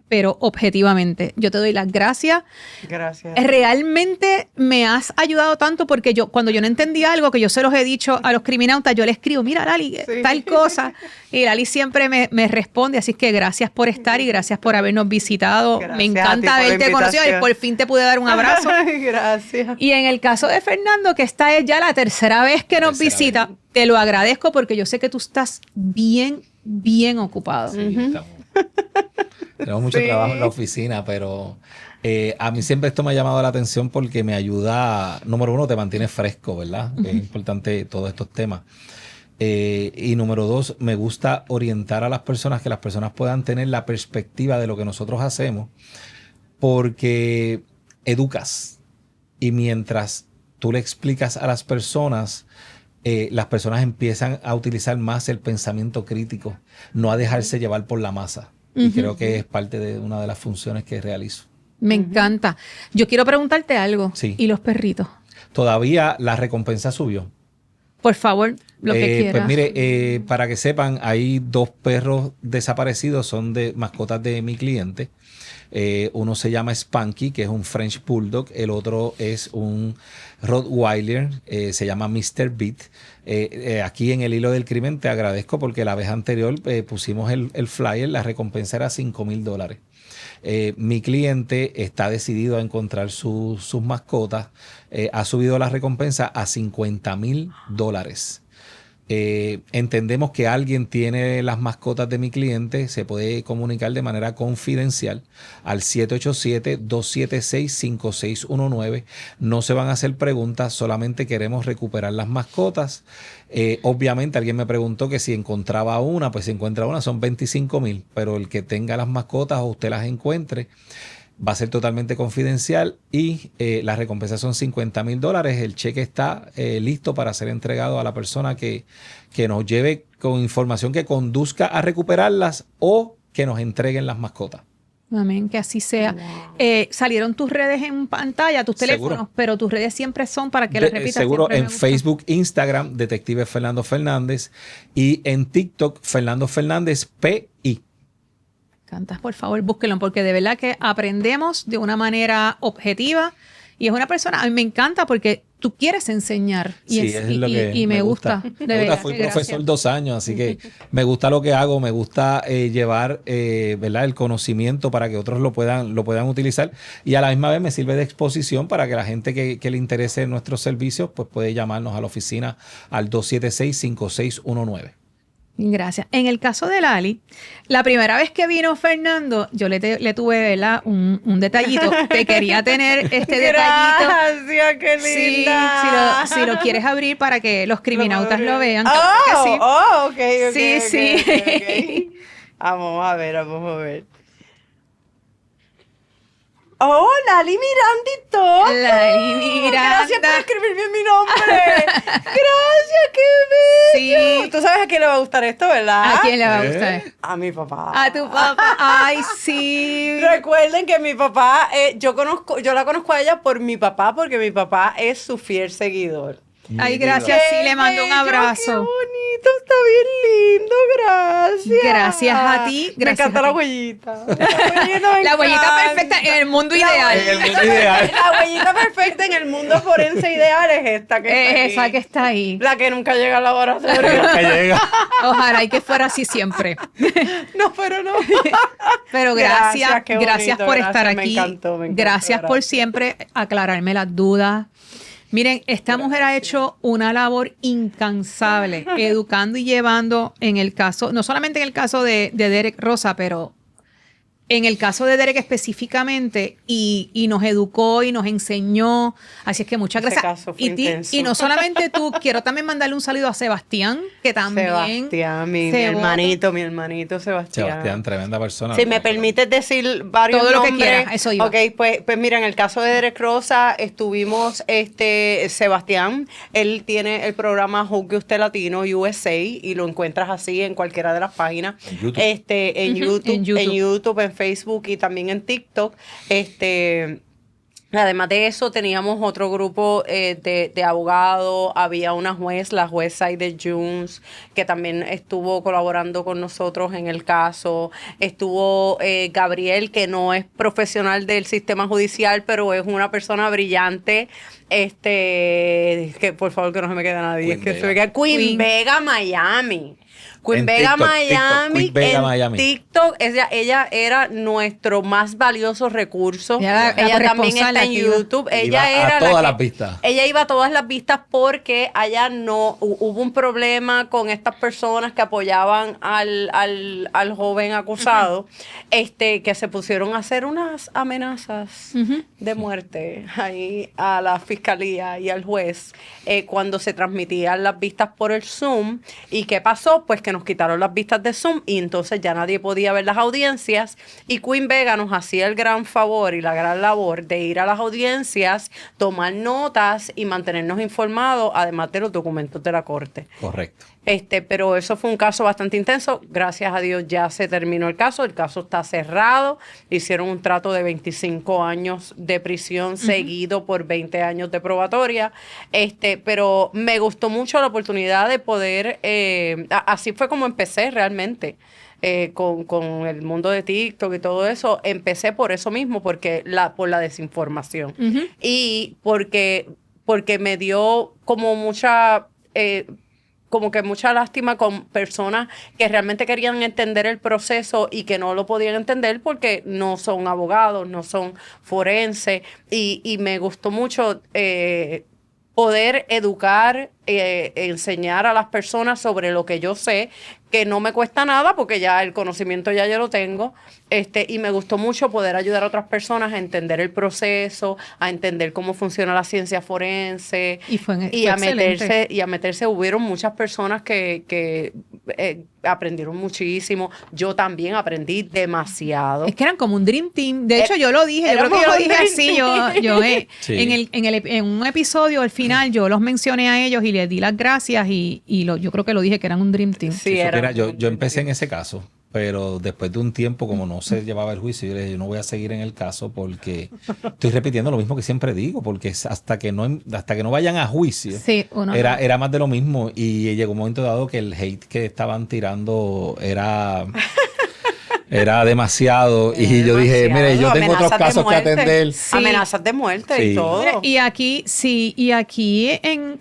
pero objetivamente. Yo te doy las gracias. Gracias. Realmente me has ayudado tanto porque cuando yo no entendía algo, que yo se los he dicho a los criminautas, yo le escribo, mira Lali, sí, tal cosa. Y Lali siempre me responde. Así que gracias por estar y gracias por habernos visitado. Gracias me encanta haberte conocido y por fin te pude dar un abrazo. Gracias. Y en el caso de Fernando, que esta es ya la tercera vez que nos visita, te lo agradezco porque yo sé que tú estás bien bien ocupado. Sí, tenemos mucho trabajo en la oficina, pero a mí siempre esto me ha llamado la atención porque me ayuda, número uno, te mantiene fresco, ¿verdad? Es importante todos estos temas. Y número dos, me gusta orientar a las personas, que las personas puedan tener la perspectiva de lo que nosotros hacemos, porque educas. Y mientras tú le explicas a las personas empiezan a utilizar más el pensamiento crítico, no a dejarse llevar por la masa. Y creo que es parte de una de las funciones que realizo. Me encanta. Yo quiero preguntarte algo. Sí. ¿Y los perritos? Todavía la recompensa subió. Por favor, lo que quieras. Pues mire, para que sepan, hay 2 perros desaparecidos, son de mascotas de mi cliente. Uno se llama Spanky, que es un French Bulldog. El otro es un Rottweiler, se llama Mr. Beat. Aquí en el hilo del crimen te agradezco porque la vez anterior pusimos el flyer, la recompensa era $5,000. Mi cliente está decidido a encontrar sus mascotas. Ha subido la recompensa a $50,000. Entendemos que alguien tiene las mascotas de mi cliente, se puede comunicar de manera confidencial al 787-276-5619. No se van a hacer preguntas, solamente queremos recuperar las mascotas. Obviamente alguien me preguntó que si encontraba una, pues si encuentra una son $25,000, pero el que tenga las mascotas o usted las encuentre va a ser totalmente confidencial y las recompensas son $50,000. El cheque está listo para ser entregado a la persona que nos lleve con información que conduzca a recuperarlas o que nos entreguen las mascotas. Amén, que así sea. Wow. Salieron tus redes en pantalla, tus teléfonos, ¿seguro? Pero tus redes siempre son para que las repitas. Seguro, en Facebook, Instagram, Detective Fernando Fernández, y en TikTok, Fernando Fernández PI. Cantas, por favor, búsquenlo, porque de verdad que aprendemos de una manera objetiva y es una persona, a mí me encanta porque tú quieres enseñar y me gusta. De verdad, fui profesor 2 años, así que me gusta lo que hago, me gusta llevar ¿verdad? El conocimiento para que otros lo puedan utilizar y a la misma vez me sirve de exposición para que la gente que le interese nuestros servicios pues puede llamarnos a la oficina al 276-5619. Gracias. En el caso de Lali, la primera vez que vino Fernando, yo le tuve, ¿verdad? Un detallito. Te quería tener este detallito. Gracias, qué linda. Sí, si lo quieres abrir para que los criminautas lo vean. Ok. Sí. Okay. Vamos a ver. Oh, Lali Mirandito. Lali Miranda. Gracias por escribir bien mi nombre. Gracias, qué bello. Sí. Tú sabes a quién le va a gustar esto, ¿verdad? ¿A quién le va a gustar? A mi papá. A tu papá. Ay, sí. Recuerden que mi papá, yo la conozco a ella por mi papá, porque mi papá es su fiel seguidor. Ay, gracias, sí, le mando un abrazo. Qué bonito, está bien lindo, gracias. Gracias a ti. Me encanta la huellita. La huellita perfecta en el mundo ideal. La huellita perfecta en el mundo forense ideal es esta que está aquí. Esa que está ahí. La que nunca llega al laboratorio. Ojalá y que fuera así siempre. No, pero no. Pero gracias por estar aquí. Me encantó. Gracias por siempre aclararme las dudas. Miren, esta mujer ha hecho una labor incansable, educando y llevando en el caso, no solamente en el caso de Derek Rosa, pero en el caso de Derek específicamente, y nos educó y nos enseñó. Así es que muchas gracias. Ese caso fue intenso. Y no solamente tú, quiero también mandarle un saludo a Sebastián, que también. Sebastián, mi hermanito Sebastián. Sebastián, tremenda persona. Si me permites decir varios todo nombres. Lo que quieras, eso iba. Ok, pues mira, en el caso de Derek Rosa estuvimos Sebastián, él tiene el programa Juzgue Usted Latino USA y lo encuentras así en cualquiera de las páginas. En YouTube. En YouTube, en Facebook y también en TikTok. Además de eso, teníamos otro grupo de abogados. Había una juez, la juez Saide Jones, que también estuvo colaborando con nosotros en el caso. Estuvo Gabriel, que no es profesional del sistema judicial, pero es una persona brillante. Que por favor que no se me quede nadie. Queen Vega, Miami. Queen En Vega TikTok, Miami, Queen Vega en Miami. TikTok, ella era nuestro más valioso recurso. Ella Ella también corresponsal está en activa. YouTube. Iba Ella a era todas la las que, vistas. ella iba a todas las vistas porque allá no hubo un problema con estas personas que apoyaban al joven acusado, que se pusieron a hacer unas amenazas de muerte ahí a la fiscalía y al juez cuando se transmitían las vistas por el Zoom. ¿Y qué pasó? Pues que nos quitaron las vistas de Zoom y entonces ya nadie podía ver las audiencias, y Queen Vega nos hacía el gran favor y la gran labor de ir a las audiencias, tomar notas y mantenernos informados, además de los documentos de la corte. Correcto. Pero eso fue un caso bastante intenso. Gracias a Dios ya se terminó el caso está cerrado. Hicieron un trato de 25 años de prisión seguido por 20 años de probatoria. Pero me gustó mucho la oportunidad de poder, así fue como empecé realmente. Con el mundo de TikTok y todo eso, empecé por eso mismo, por la desinformación. Y porque me dio como mucha lástima con personas que realmente querían entender el proceso y que no lo podían entender porque no son abogados, no son forenses, y me gustó mucho poder educar, enseñar a las personas sobre lo que yo sé, que no me cuesta nada porque ya el conocimiento ya yo lo tengo, y me gustó mucho poder ayudar a otras personas a entender el proceso, a entender cómo funciona la ciencia forense, y a meterse. Hubieron muchas personas que aprendieron muchísimo. Yo también aprendí demasiado. Es que eran como un dream team. De hecho, yo lo dije, yo creo que yo lo dije así. Sí. En un episodio, al final, yo los mencioné a ellos y les di las gracias yo creo que lo dije que eran un dream team. Sí, yo empecé en ese caso, pero después de un tiempo, como no se llevaba el juicio, yo le dije, yo no voy a seguir en el caso porque estoy repitiendo lo mismo que siempre digo, porque hasta que no vayan a juicio, sí, era más de lo mismo, y llegó un momento dado que el hate que estaban tirando era demasiado, y yo dije, mire, yo tengo otros casos que atender. Sí. Amenazas de muerte y todo. Y aquí,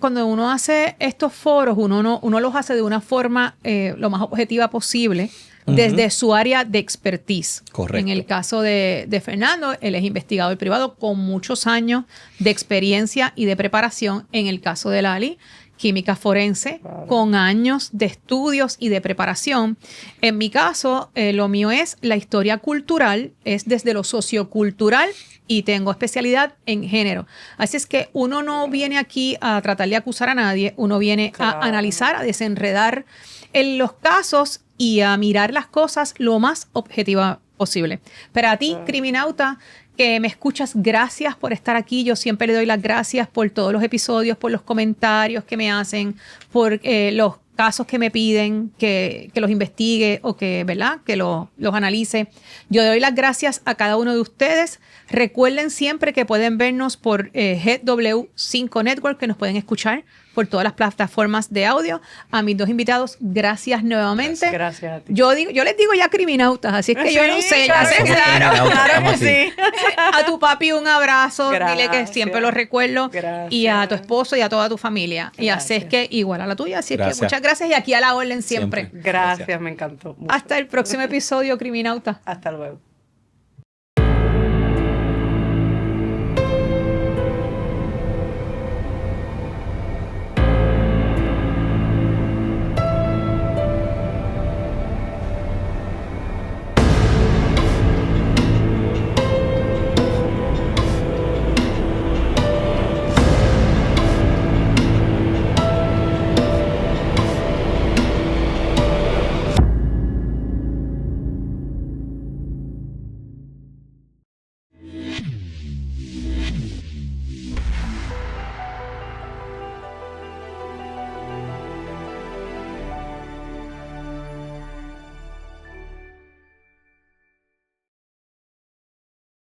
cuando uno hace estos foros, uno los hace de una forma lo más objetiva posible, desde su área de expertise. Correcto. En el caso de Fernando, él es investigador privado con muchos años de experiencia y de preparación. En el caso de Lali, química forense, claro, con años de estudios y de preparación. En mi caso, lo mío es la historia cultural, es desde lo sociocultural, y tengo especialidad en género. Así es que uno no viene aquí a tratar de acusar a nadie, uno viene a analizar, a desenredar en los casos y a mirar las cosas lo más objetiva posible. Pero a ti, criminauta, que me escuchas, gracias por estar aquí. Yo siempre le doy las gracias por todos los episodios, por los comentarios que me hacen, por los casos que me piden que los investigue o que, ¿verdad?, que los analice. Yo doy las gracias a cada uno de ustedes. Recuerden siempre que pueden vernos por GW5 Network, que nos pueden escuchar por todas las plataformas de audio. A mis dos invitados, gracias nuevamente. Gracias a ti. Yo les digo ya criminautas, así es que yo no sé. Claro, claro que sí. A tu papi un abrazo, Gracias. dile que siempre lo recuerdo. Gracias. Y a tu esposo y a toda tu familia. Gracias. Y así es que igual a la tuya. Así es que muchas gracias y aquí a la orden siempre. Gracias, me encantó mucho. Hasta el próximo episodio, criminauta. Hasta luego.